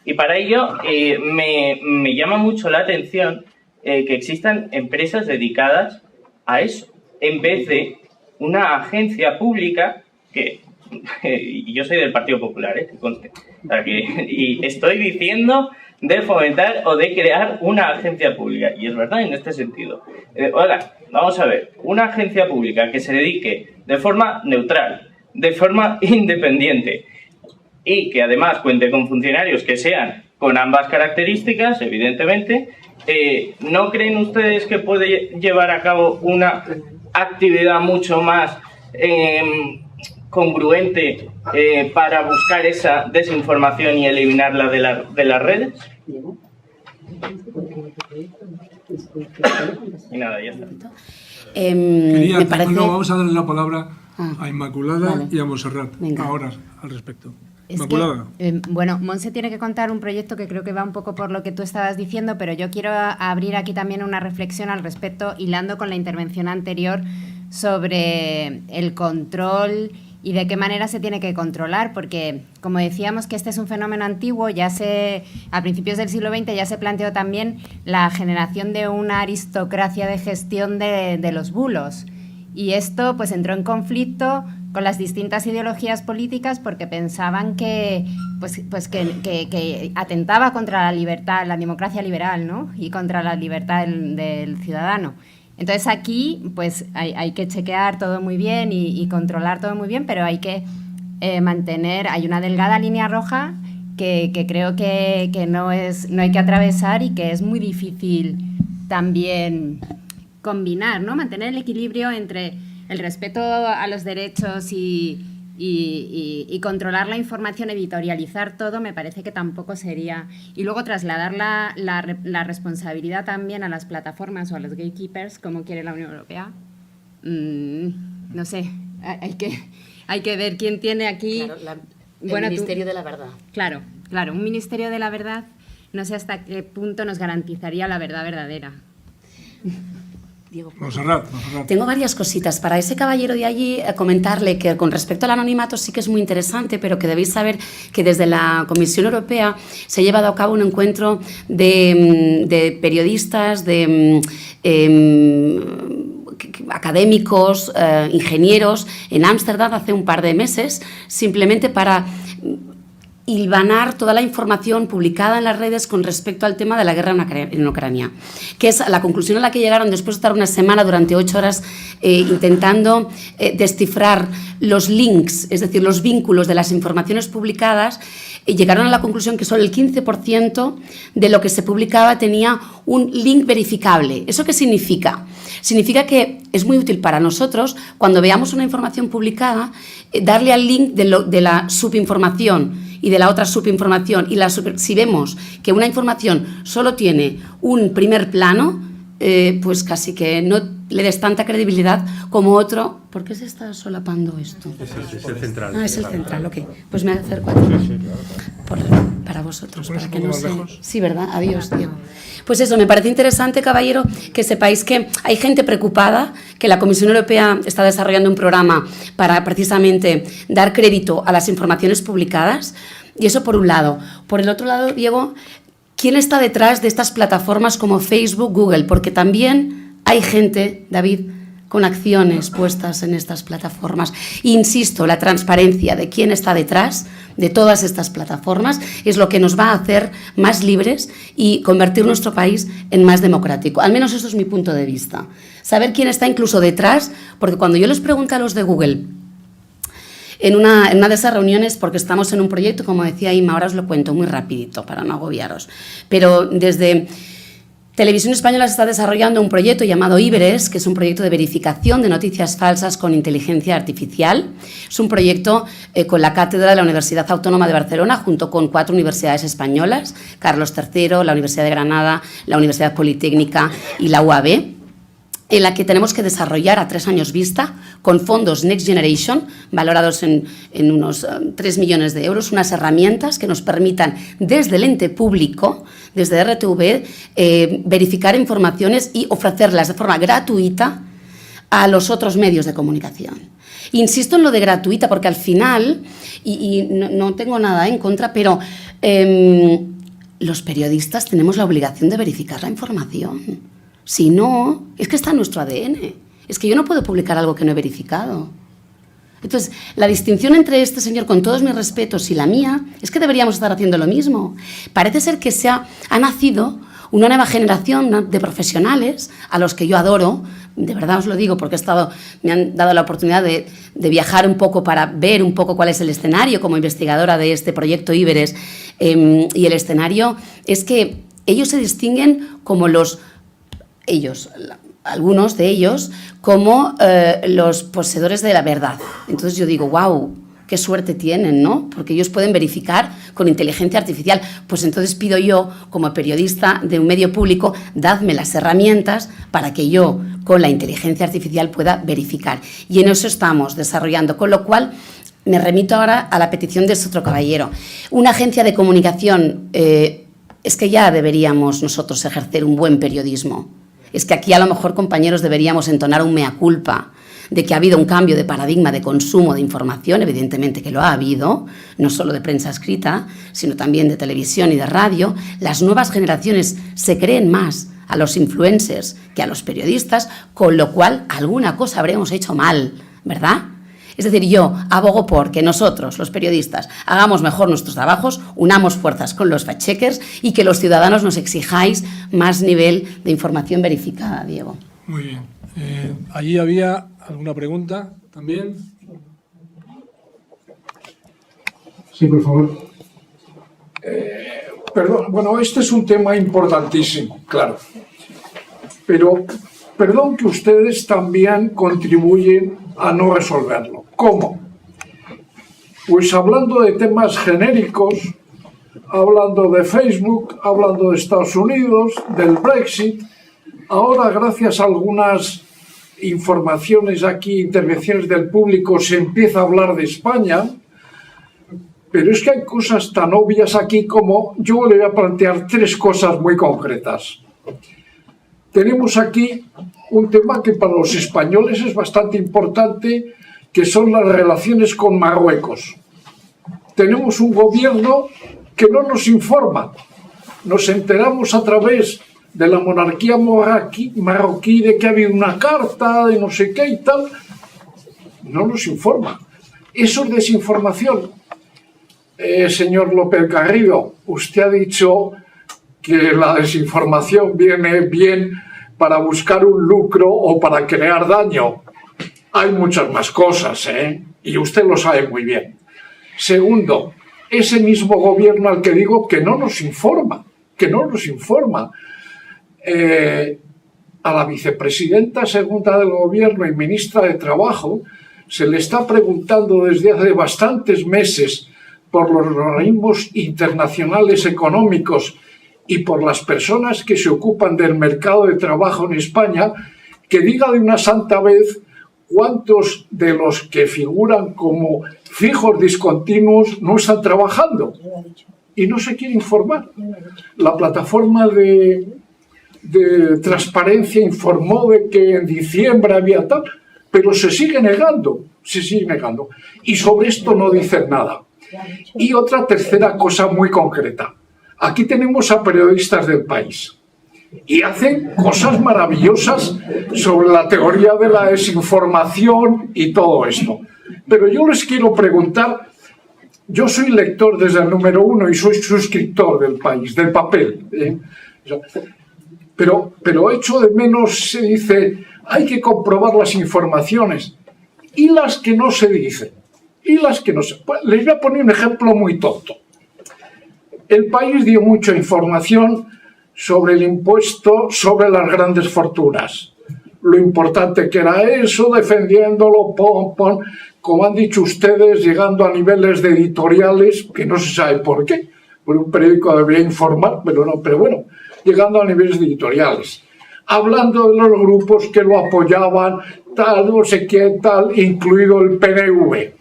Y para ello me llama mucho la atención que existan empresas dedicadas a eso, en vez de una agencia pública que y yo soy del Partido Popular, que conste. O sea, y estoy diciendo de fomentar o de crear una agencia pública. Y es verdad en este sentido. Oiga, vamos a ver, una agencia pública que se dedique de forma neutral, de forma independiente y que además cuente con funcionarios que sean con ambas características, evidentemente, ¿no creen ustedes que puede llevar a cabo una actividad mucho más congruente para buscar esa desinformación y eliminarla de las redes? Y nada, ya está. Me parece... Bueno, vamos a darle la palabra a Inmaculada y a Montserrat ahora al respecto. Inmaculada. Bueno, Monse tiene que contar un proyecto que creo que va un poco por lo que tú estabas diciendo, pero yo quiero abrir aquí también una reflexión al respecto, hilando con la intervención anterior sobre el control y de qué manera se tiene que controlar, porque como decíamos que este es un fenómeno antiguo, a principios del siglo XX ya se planteó también la generación de una aristocracia de gestión de los bulos, y esto pues entró en conflicto con las distintas ideologías políticas porque pensaban que atentaba contra la libertad, la democracia liberal, ¿no? Y contra la libertad del ciudadano. Entonces aquí pues hay que chequear todo muy bien y controlar todo muy bien, pero hay que mantener, hay una delgada línea roja que creo que no hay que atravesar y que es muy difícil también combinar, ¿no? Mantener el equilibrio entre el respeto a los derechos y controlar la información, editorializar todo, me parece que tampoco sería... Y luego trasladar la responsabilidad también a las plataformas o a los gatekeepers, como quiere la Unión Europea. No sé, hay que ver quién tiene aquí... Claro, el Ministerio de la Verdad. Claro, un Ministerio de la Verdad, no sé hasta qué punto nos garantizaría la verdad verdadera. Montserrat. Tengo varias cositas. Para ese caballero de allí, comentarle que con respecto al anonimato sí que es muy interesante, pero que debéis saber que desde la Comisión Europea se ha llevado a cabo un encuentro de periodistas, de académicos, ingenieros en Ámsterdam hace un par de meses, simplemente para hilvanar toda la información publicada en las redes con respecto al tema de la guerra en Ucrania, que es la conclusión a la que llegaron después de estar una semana durante 8 horas intentando descifrar los links, es decir, los vínculos de las informaciones publicadas. Llegaron a la conclusión que solo el 15% de lo que se publicaba tenía un link verificable. ¿Eso qué significa? Significa que es muy útil para nosotros, cuando veamos una información publicada, darle al link de la subinformación y de la otra subinformación. Y si vemos que una información solo tiene un primer plano, pues casi que no le des tanta credibilidad como otro. ¿Por qué se está solapando esto? Es el central. Ah, es el central, ok. Pues me acerco a ti. Para vosotros, para que no se... Sí, ¿verdad? Adiós, Diego. Pues eso, me parece interesante, caballero, que sepáis que hay gente preocupada, que la Comisión Europea está desarrollando un programa para precisamente dar crédito a las informaciones publicadas, y eso por un lado. Por el otro lado, Diego, ¿quién está detrás de estas plataformas como Facebook, Google? Porque también hay gente, David, con acciones puestas en estas plataformas. Insisto, la transparencia de quién está detrás de todas estas plataformas es lo que nos va a hacer más libres y convertir nuestro país en más democrático. Al menos eso es mi punto de vista. Saber quién está incluso detrás, porque cuando yo les pregunto a los de Google, en una de esas reuniones, porque estamos en un proyecto, como decía Inma, ahora os lo cuento muy rapidito para no agobiaros, pero desde Televisión Española se está desarrollando un proyecto llamado Iberes, que es un proyecto de verificación de noticias falsas con inteligencia artificial. Es un proyecto con la cátedra de la Universidad Autónoma de Barcelona, junto con 4 universidades españolas, Carlos III, la Universidad de Granada, la Universidad Politécnica y la UAB, en la que tenemos que desarrollar a 3 años vista, con fondos Next Generation, valorados en unos 3 millones de euros, unas herramientas que nos permitan, desde el ente público, desde RTV, verificar informaciones y ofrecerlas de forma gratuita a los otros medios de comunicación. Insisto en lo de gratuita, porque al final, y no tengo nada en contra, pero los periodistas tenemos la obligación de verificar la información. Si no, es que está en nuestro ADN. Es que yo no puedo publicar algo que no he verificado. Entonces, la distinción entre este señor, con todos mis respetos, y la mía, es que deberíamos estar haciendo lo mismo. Parece ser que ha nacido una nueva generación de profesionales a los que yo adoro. De verdad os lo digo, porque me han dado la oportunidad de viajar un poco para ver un poco cuál es el escenario como investigadora de este proyecto Iberes. Y el escenario es que ellos se distinguen como algunos de ellos, como los poseedores de la verdad. Entonces yo digo, wow, qué suerte tienen, ¿no? Porque ellos pueden verificar con inteligencia artificial. Pues entonces pido yo, como periodista de un medio público, dadme las herramientas para que yo, con la inteligencia artificial, pueda verificar. Y en eso estamos desarrollando, con lo cual me remito ahora a la petición de este otro caballero. Una agencia de comunicación, es que ya deberíamos nosotros ejercer un buen periodismo. Es que aquí a lo mejor, compañeros, deberíamos entonar un mea culpa de que ha habido un cambio de paradigma de consumo de información, evidentemente que lo ha habido, no solo de prensa escrita, sino también de televisión y de radio. Las nuevas generaciones se creen más a los influencers que a los periodistas, con lo cual alguna cosa habremos hecho mal, ¿verdad? Es decir, yo abogo por que nosotros, los periodistas, hagamos mejor nuestros trabajos, unamos fuerzas con los fact-checkers y que los ciudadanos nos exijáis más nivel de información verificada, Diego. Muy bien. ¿Allí había alguna pregunta también? Sí, por favor. Perdón, bueno, este es un tema importantísimo, claro. Pero, perdón que ustedes también contribuyen a no resolverlo. ¿Cómo? Pues hablando de temas genéricos, hablando de Facebook, hablando de Estados Unidos, del Brexit. Ahora, gracias a algunas informaciones aquí, intervenciones del público, se empieza a hablar de España. Pero es que hay cosas tan obvias aquí como, yo le voy a plantear 3 cosas muy concretas. Tenemos aquí un tema que para los españoles es bastante importante, que son las relaciones con Marruecos. Tenemos un gobierno que no nos informa. Nos enteramos a través de la monarquía marroquí de que ha habido una carta, de no sé qué y tal. No nos informa. Eso es desinformación. señor López Garrido, usted ha dicho que la desinformación viene bien para buscar un lucro o para crear daño. Hay muchas más cosas, y usted lo sabe muy bien. Segundo, ese mismo gobierno al que digo que no nos informa, a la vicepresidenta segunda del gobierno y ministra de Trabajo se le está preguntando desde hace bastantes meses por los organismos internacionales económicos y por las personas que se ocupan del mercado de trabajo en España, que diga de una santa vez cuántos de los que figuran como fijos discontinuos no están trabajando y no se quiere informar. La plataforma de transparencia informó de que en diciembre había tal, pero se sigue negando. Y sobre esto no dicen nada. Y otra tercera cosa muy concreta. Aquí tenemos a periodistas del país y hacen cosas maravillosas sobre la teoría de la desinformación y todo esto. Pero yo les quiero preguntar, yo soy lector desde el número 1 y soy suscriptor del país, del papel. Pero echo de menos, se dice, hay que comprobar las informaciones y las que no se dicen. Les voy a poner un ejemplo muy tonto. El país dio mucha información sobre el impuesto sobre las grandes fortunas. Lo importante que era eso, defendiéndolo, como han dicho ustedes, llegando a niveles de editoriales, que no se sabe por qué, porque un periódico debería informar, pero bueno, llegando a niveles de editoriales. Hablando de los grupos que lo apoyaban, tal, no sé qué, tal, incluido el PNV.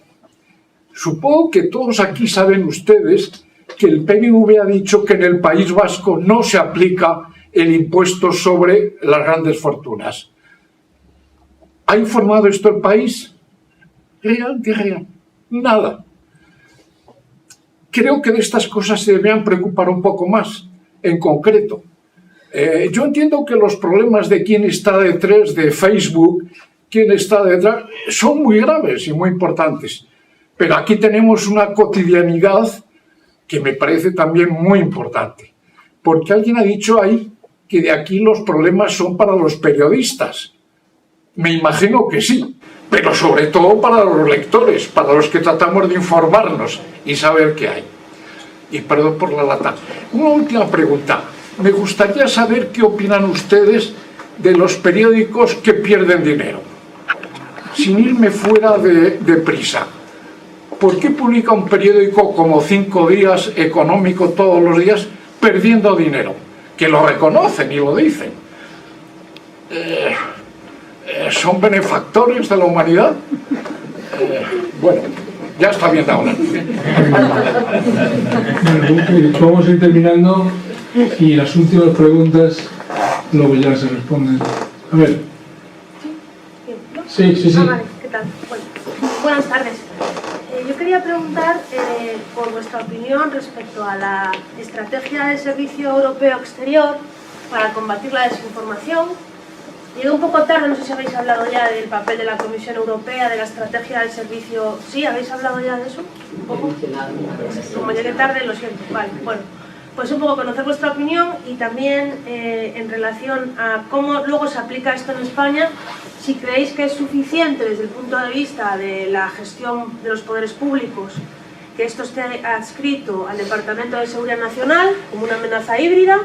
Supongo que todos aquí saben ustedes que el PNV ha dicho que en el País Vasco no se aplica el impuesto sobre las grandes fortunas. ¿Ha informado esto el país? Real, nada. Creo que de estas cosas se deberían preocupar un poco más, en concreto. Yo entiendo que los problemas de quién está detrás de Facebook, quién está detrás, son muy graves y muy importantes. Pero aquí tenemos una cotidianidad que me parece también muy importante. Porque alguien ha dicho ahí que de aquí los problemas son para los periodistas. Me imagino que sí, pero sobre todo para los lectores, para los que tratamos de informarnos y saber qué hay. Y perdón por la lata. Una última pregunta. Me gustaría saber qué opinan ustedes de los periódicos que pierden dinero. Sin irme fuera de prisa. ¿Por qué publica un periódico como 5 Días Económico todos los días perdiendo dinero? Que lo reconocen y lo dicen. ¿Son benefactores de la humanidad? Bueno, ya está bien ahora. Vamos a ir terminando y las últimas preguntas luego ya se responden. A ver. Sí. Vale, ¿qué tal? Bueno, buenas tardes. Yo quería preguntar por vuestra opinión respecto a la estrategia del Servicio Europeo Exterior para combatir la desinformación. Llegué un poco tarde, no sé si habéis hablado ya del papel de la Comisión Europea, de la estrategia del servicio. ¿Sí? ¿Habéis hablado ya de eso? ¿Un poco? Como llegué tarde, lo siento. Vale, bueno. Pues un poco conocer vuestra opinión y también en relación a cómo luego se aplica esto en España, si creéis que es suficiente desde el punto de vista de la gestión de los poderes públicos que esto esté adscrito al Departamento de Seguridad Nacional como una amenaza híbrida,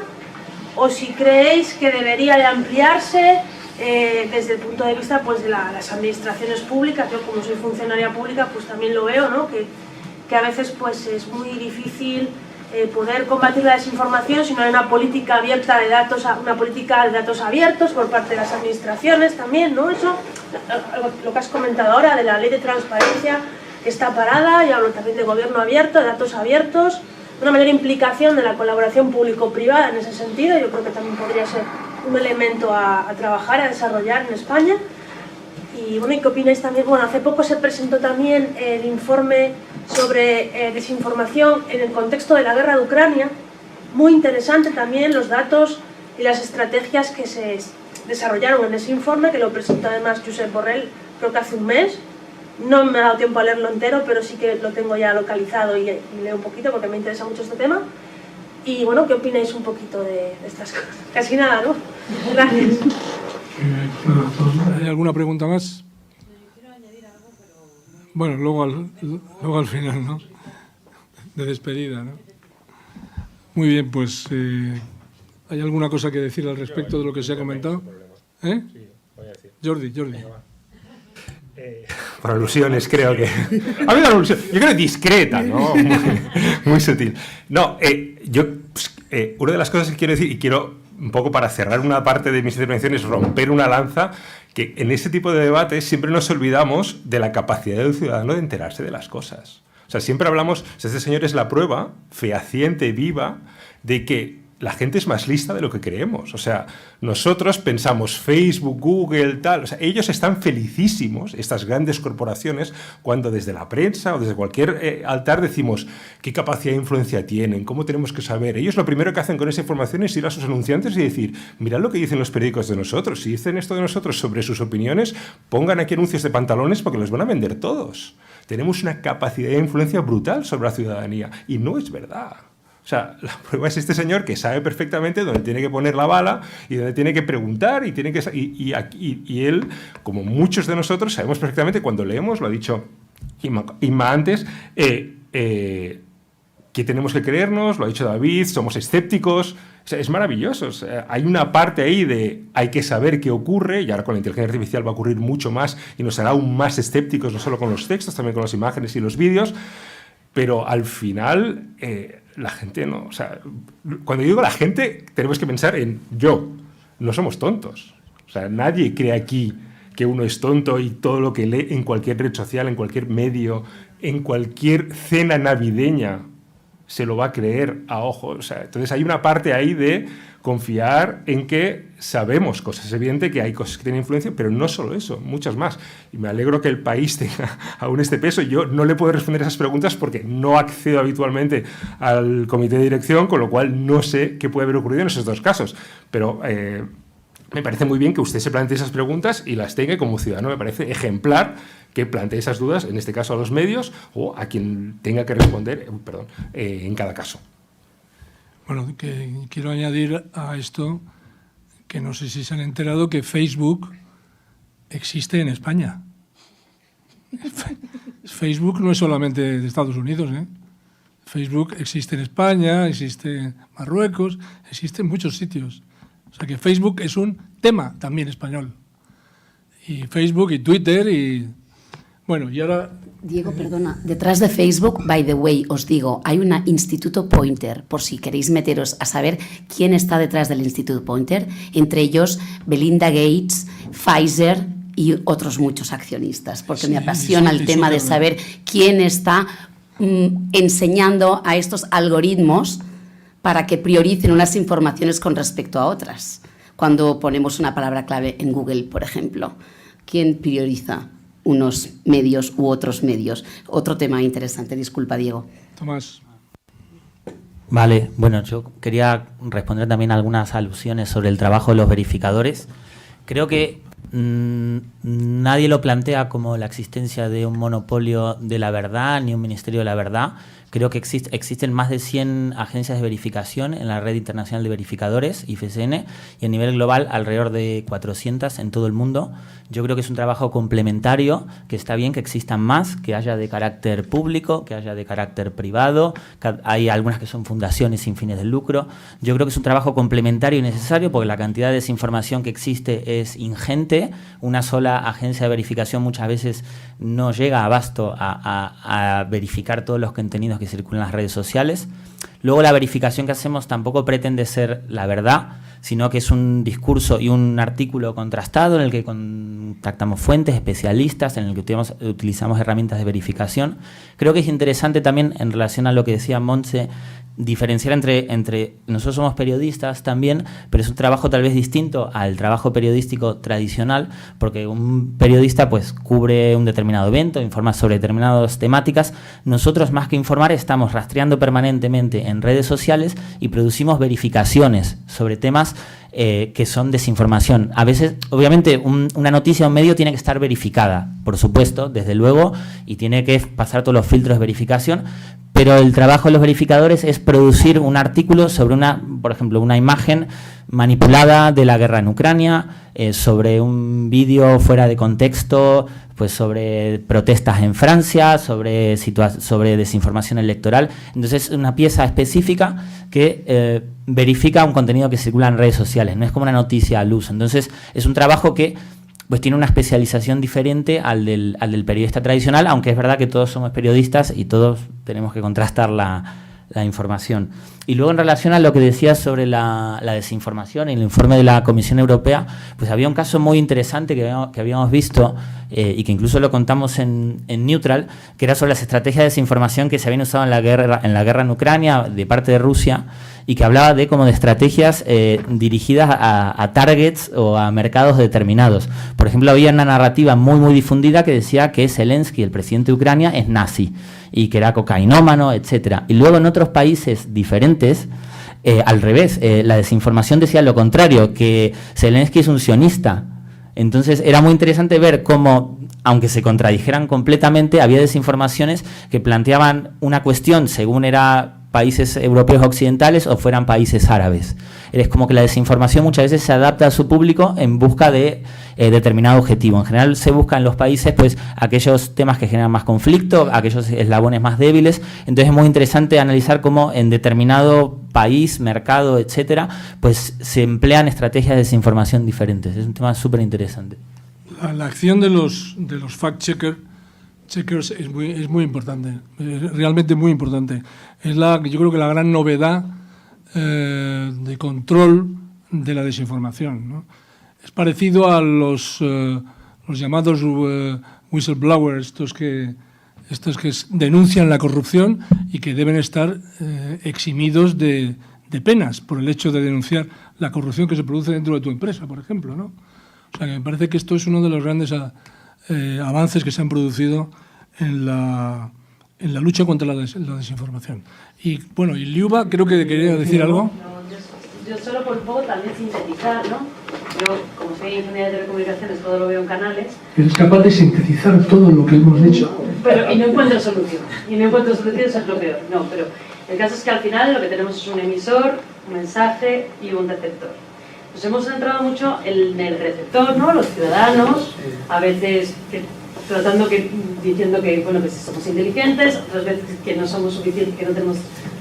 o si creéis que debería de ampliarse desde el punto de vista pues, de las administraciones públicas. Yo como soy funcionaria pública pues también lo veo, ¿no? que a veces pues, es muy difícil poder combatir la desinformación si no hay una política abierta de datos, una política de datos abiertos por parte de las administraciones también, ¿no? Eso, lo que has comentado ahora de la ley de transparencia que está parada, y hablo también de gobierno abierto, de datos abiertos, una mayor implicación de la colaboración público-privada en ese sentido, yo creo que también podría ser un elemento a trabajar, a desarrollar en España. Y bueno, ¿y qué opináis también? Bueno, hace poco se presentó también el informe sobre desinformación en el contexto de la guerra de Ucrania. Muy interesante también los datos y las estrategias que se desarrollaron en ese informe, que lo presentó además Josep Borrell, creo que hace un mes. No me ha dado tiempo a leerlo entero, pero sí que lo tengo ya localizado y leo un poquito porque me interesa mucho este tema. Y bueno, ¿qué opináis un poquito de estas cosas? Casi nada, ¿no? Gracias. ¿Hay alguna pregunta más? Bueno, luego al final, ¿no? De despedida, ¿no? Muy bien, pues ¿hay alguna cosa que decir al respecto de lo que se ha comentado? ¿Eh? Jordi. Por alusiones, creo que... Ha habido una alusión, yo creo discreta, ¿no? Muy sutil. No, una de las cosas que quiero decir, y quiero un poco para cerrar una parte de mis intervenciones, romper una lanza, que en este tipo de debates siempre nos olvidamos de la capacidad del ciudadano de enterarse de las cosas. O sea, siempre hablamos, este señor es la prueba fehaciente, viva, de que la gente es más lista de lo que creemos. O sea, nosotros pensamos Facebook, Google, tal... O sea, ellos están felicísimos, estas grandes corporaciones, cuando desde la prensa o desde cualquier altar decimos qué capacidad de influencia tienen, cómo tenemos que saber. Ellos lo primero que hacen con esa información es ir a sus anunciantes y decir, mirad lo que dicen los periódicos de nosotros. Si dicen esto de nosotros sobre sus opiniones, pongan aquí anuncios de pantalones porque los van a vender todos. Tenemos una capacidad de influencia brutal sobre la ciudadanía y no es verdad. O sea, la prueba es este señor que sabe perfectamente dónde tiene que poner la bala y dónde tiene que preguntar y tiene que y él, como muchos de nosotros, sabemos perfectamente cuando leemos, lo ha dicho Inma antes, que tenemos que creernos, lo ha dicho David, somos escépticos. O sea, es maravilloso. O sea, hay una parte ahí de hay que saber qué ocurre, y ahora con la inteligencia artificial va a ocurrir mucho más y nos hará aún más escépticos, no solo con los textos, también con las imágenes y los vídeos. Pero al final, la gente no... O sea, cuando digo la gente, tenemos que pensar en yo. No somos tontos. O sea, nadie cree aquí que uno es tonto y todo lo que lee en cualquier red social, en cualquier medio, en cualquier cena navideña, se lo va a creer a ojo. O sea, entonces hay una parte ahí de confiar en que sabemos cosas. Es evidente que hay cosas que tienen influencia, pero no solo eso, muchas más. Y me alegro que el país tenga aún este peso. Yo no le puedo responder esas preguntas porque no accedo habitualmente al comité de dirección, con lo cual no sé qué puede haber ocurrido en esos dos casos. Pero me parece muy bien que usted se plantee esas preguntas y las tenga como ciudadano. Me parece ejemplar que plantee esas dudas, en este caso a los medios o a quien tenga que responder, en cada caso. Bueno, que quiero añadir a esto que no sé si se han enterado que Facebook existe en España. Facebook no es solamente de Estados Unidos, ¿eh? Facebook existe en España, existe en Marruecos, existe en muchos sitios. O sea que Facebook es un tema también español. Y Facebook y Twitter y... Bueno, y ahora... Diego, perdona, detrás de Facebook, by the way, os digo, hay un Instituto Pointer, por si queréis meteros a saber quién está detrás del Instituto Pointer, entre ellos Belinda Gates, Pfizer y otros muchos accionistas, porque me apasiona el tema de saber quién está enseñando a estos algoritmos para que prioricen unas informaciones con respecto a otras. Cuando ponemos una palabra clave en Google, por ejemplo, ¿quién prioriza unos medios u otros medios? Otro tema interesante. Disculpa, Diego. Tomás. Vale, bueno, yo quería responder también a algunas alusiones sobre el trabajo de los verificadores. Creo que nadie lo plantea como la existencia de un monopolio de la verdad ni un ministerio de la verdad. Creo que existen más de 100 agencias de verificación en la red internacional de verificadores, IFCN, y a nivel global alrededor de 400 en todo el mundo. Yo creo que es un trabajo complementario, que está bien que existan más, que haya de carácter público, que haya de carácter privado, que hay algunas que son fundaciones sin fines de lucro. Yo creo que es un trabajo complementario y necesario porque la cantidad de desinformación que existe es ingente. Una sola agencia de verificación muchas veces no llega a abasto a verificar todos los contenidos que circulan en las redes sociales. Luego la verificación que hacemos tampoco pretende ser la verdad, sino que es un discurso y un artículo contrastado en el que contactamos fuentes, especialistas, en el que utilizamos herramientas de verificación. Creo que es interesante también, en relación a lo que decía Montse, diferenciar entre nosotros somos periodistas también, pero es un trabajo tal vez distinto al trabajo periodístico tradicional, porque un periodista pues cubre un determinado evento, informa sobre determinadas temáticas. Nosotros, más que informar, estamos rastreando permanentemente en redes sociales y producimos verificaciones sobre temas temas que son desinformación. A veces, obviamente, una noticia o un medio tiene que estar verificada, por supuesto, desde luego, y tiene que pasar todos los filtros de verificación, pero el trabajo de los verificadores es producir un artículo sobre por ejemplo, una imagen manipulada de la guerra en Ucrania, sobre un vídeo fuera de contexto, pues sobre protestas en Francia, sobre desinformación electoral. Entonces, es una pieza específica que verifica un contenido que circula en redes sociales, no es como una noticia al uso. Entonces, es un trabajo que pues tiene una especialización diferente al del periodista tradicional, aunque es verdad que todos somos periodistas y todos tenemos que contrastar la información. Y luego, en relación a lo que decías sobre la desinformación y el informe de la Comisión Europea, pues había un caso muy interesante que habíamos visto y que incluso lo contamos en Neutral, que era sobre las estrategias de desinformación que se habían usado en la guerra en Ucrania de parte de Rusia, y que hablaba de estrategias dirigidas a targets o a mercados determinados. Por ejemplo, había una narrativa muy difundida que decía que Zelensky, el presidente de Ucrania, es nazi y que era cocainómano, etcétera. Y luego en otros países diferentes, al revés, la desinformación decía lo contrario, que Zelensky es un sionista. Entonces era muy interesante ver cómo, aunque se contradijeran completamente, había desinformaciones que planteaban una cuestión según era países europeos occidentales o fueran países árabes. Es como que la desinformación muchas veces se adapta a su público en busca de determinado objetivo. En general se busca en los países pues aquellos temas que generan más conflicto, aquellos eslabones más débiles. Entonces es muy interesante analizar cómo en determinado país, mercado, etcétera, pues se emplean estrategias de desinformación diferentes. Es un tema súper interesante. La acción de los fact-checkers es muy importante, realmente muy importante. Es yo creo que la gran novedad de control de la desinformación, ¿no? Es parecido a los llamados whistleblowers, estos que denuncian la corrupción y que deben estar eximidos de penas por el hecho de denunciar la corrupción que se produce dentro de tu empresa, por ejemplo, ¿no? O sea, que me parece que esto es uno de los grandes avances que se han producido en la lucha contra la desinformación. Y bueno, y Liuba creo que quería decir algo. Yo solo por un poco también sintetizar, ¿no? Yo, como soy ingeniera de telecomunicaciones, todo lo veo en canales. Eres capaz de sintetizar todo lo que hemos dicho. Pero, y no encuentro solución. Eso es lo peor. No, pero el caso es que al final lo que tenemos es un emisor, un mensaje y un receptor. Nos hemos centrado mucho en el receptor, ¿no? Los ciudadanos, a veces diciendo que, bueno, que somos inteligentes, otras veces que no somos suficientes, que no tenemos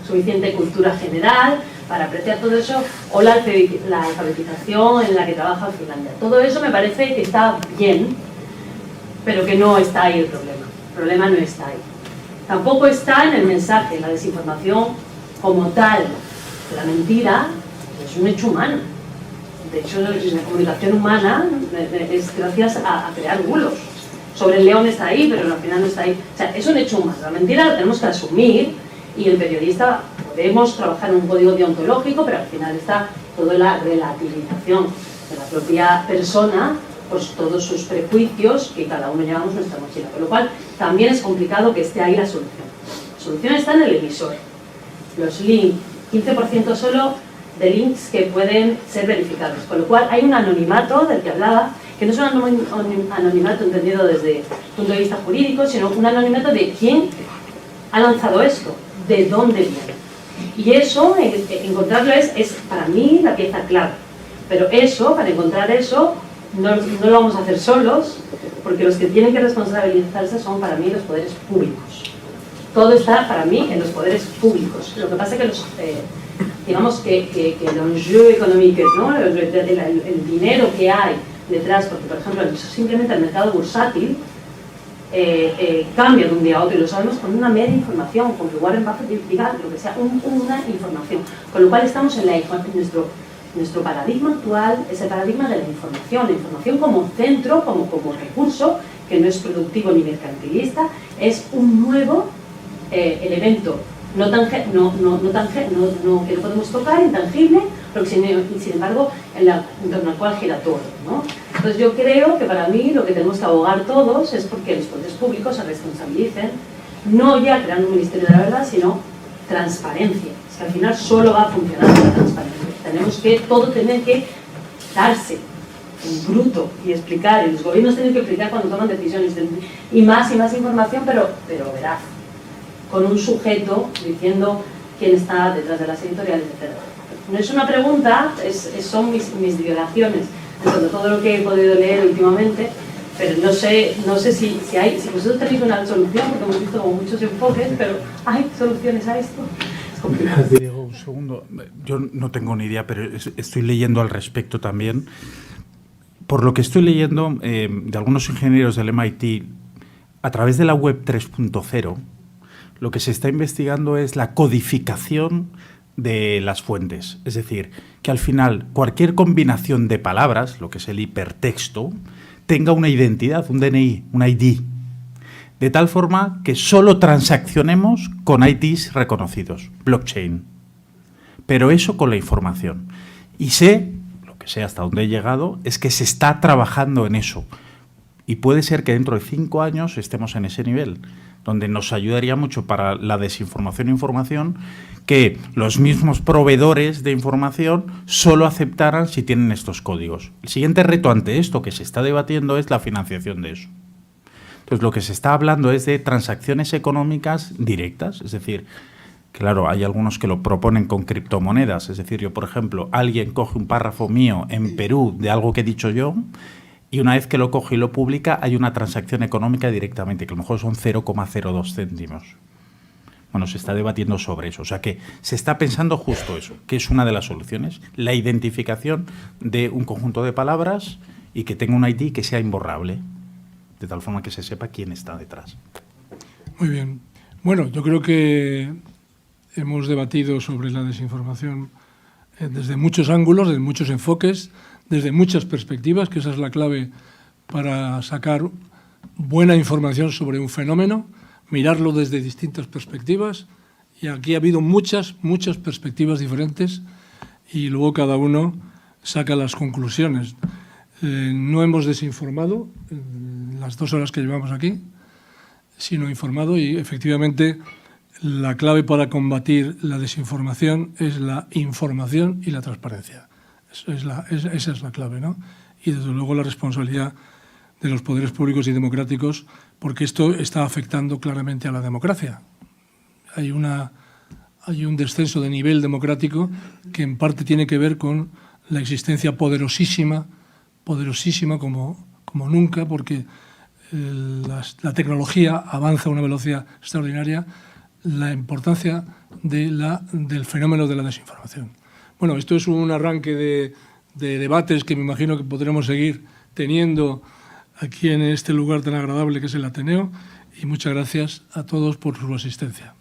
suficiente cultura general para apreciar todo eso, o la alfabetización en la que trabaja Finlandia. Todo eso me parece que está bien, pero que no está ahí el problema. El problema no está ahí. Tampoco está en el mensaje, la desinformación como tal. La mentira es un hecho humano. De hecho, la comunicación humana es gracias a crear bulos. Sobre el león está ahí, pero al final no está ahí. O sea, es un hecho humano. La mentira la tenemos que asumir y el periodista podemos trabajar en un código deontológico, pero al final está toda la relativización de la propia persona, pues todos sus prejuicios que cada uno llevamos en nuestra mochila. Con lo cual, también es complicado que esté ahí la solución. La solución está en el emisor. Los links, 15% solo de links que pueden ser verificados. Con lo cual, hay un anonimato del que hablaba, que no es un anonimato entendido desde el punto de vista jurídico, sino un anonimato de quién ha lanzado esto, de dónde viene. Y eso, encontrarlo es para mí la pieza clave. Pero eso, para encontrar eso, no lo vamos a hacer solos, porque los que tienen que responsabilizarse son para mí los poderes públicos. Todo está para mí en los poderes públicos. Lo que pasa es que digamos que l'enjeu économique, ¿no? el dinero que hay detrás, porque por ejemplo simplemente el mercado bursátil cambia de un día a otro, y lo sabemos con una mera información, con que Warren Buffett diga lo que sea, una información, con lo cual estamos en nuestro paradigma actual, es el paradigma de la información como centro, como recurso, que no es productivo ni mercantilista, es un nuevo elemento que no podemos tocar, intangible, pero que sin embargo en torno al cual gira todo, ¿no? Entonces yo creo que para mí lo que tenemos que abogar todos es porque los poderes públicos se responsabilicen, no ya creando un ministerio de la verdad, sino transparencia. Es que al final solo va a funcionar la transparencia. tenemos que, todo tiene que darse en bruto y explicar, y los gobiernos tienen que explicar cuando toman decisiones, y más información, pero veraz, con un sujeto diciendo quién está detrás de las editoriales, etc. No es una pregunta, son mis divagaciones de todo lo que he podido leer últimamente, pero no sé si vosotros tenéis una solución, porque hemos visto como muchos enfoques, pero ¿hay soluciones a esto? Es complicado. Diego, un segundo. Yo no tengo ni idea, pero estoy leyendo al respecto también. Por lo que estoy leyendo de algunos ingenieros del MIT, a través de la web 3.0, lo que se está investigando es la codificación de las fuentes. Es decir, que al final cualquier combinación de palabras, lo que es el hipertexto, tenga una identidad, un DNI, un ID, de tal forma que solo transaccionemos con IDs reconocidos, blockchain. Pero eso con la información. Y sé hasta dónde he llegado, es que se está trabajando en eso. Y puede ser que dentro de 5 años estemos en ese nivel, donde nos ayudaría mucho para la desinformación e información que los mismos proveedores de información solo aceptaran si tienen estos códigos. El siguiente reto ante esto que se está debatiendo es la financiación de eso. Entonces, lo que se está hablando es de transacciones económicas directas, es decir, claro, hay algunos que lo proponen con criptomonedas. Es decir, yo, por ejemplo, alguien coge un párrafo mío en Perú de algo que he dicho yo y una vez que lo coge y lo publica hay una transacción económica directamente, que a lo mejor son 0,02 céntimos. Bueno, se está debatiendo sobre eso. O sea que se está pensando justo eso, que es una de las soluciones, la identificación de un conjunto de palabras y que tenga un ID que sea imborrable, de tal forma que se sepa quién está detrás. Muy bien. Bueno, yo creo que hemos debatido sobre la desinformación desde muchos ángulos, desde muchos enfoques, desde muchas perspectivas, que esa es la clave para sacar buena información sobre un fenómeno, mirarlo desde distintas perspectivas, y aquí ha habido muchas perspectivas diferentes y luego cada uno saca las conclusiones. No hemos desinformado en las 2 horas que llevamos aquí, sino informado, y efectivamente la clave para combatir la desinformación es la información y la transparencia. Esa es la clave, ¿no? Y desde luego la responsabilidad de los poderes públicos y democráticos, porque esto está afectando claramente a la democracia. Hay un descenso de nivel democrático que en parte tiene que ver con la existencia poderosísima como nunca, porque la tecnología avanza a una velocidad extraordinaria, la importancia del fenómeno de la desinformación. Bueno, esto es un arranque de debates que me imagino que podremos seguir teniendo aquí en este lugar tan agradable que es el Ateneo, y muchas gracias a todos por su asistencia.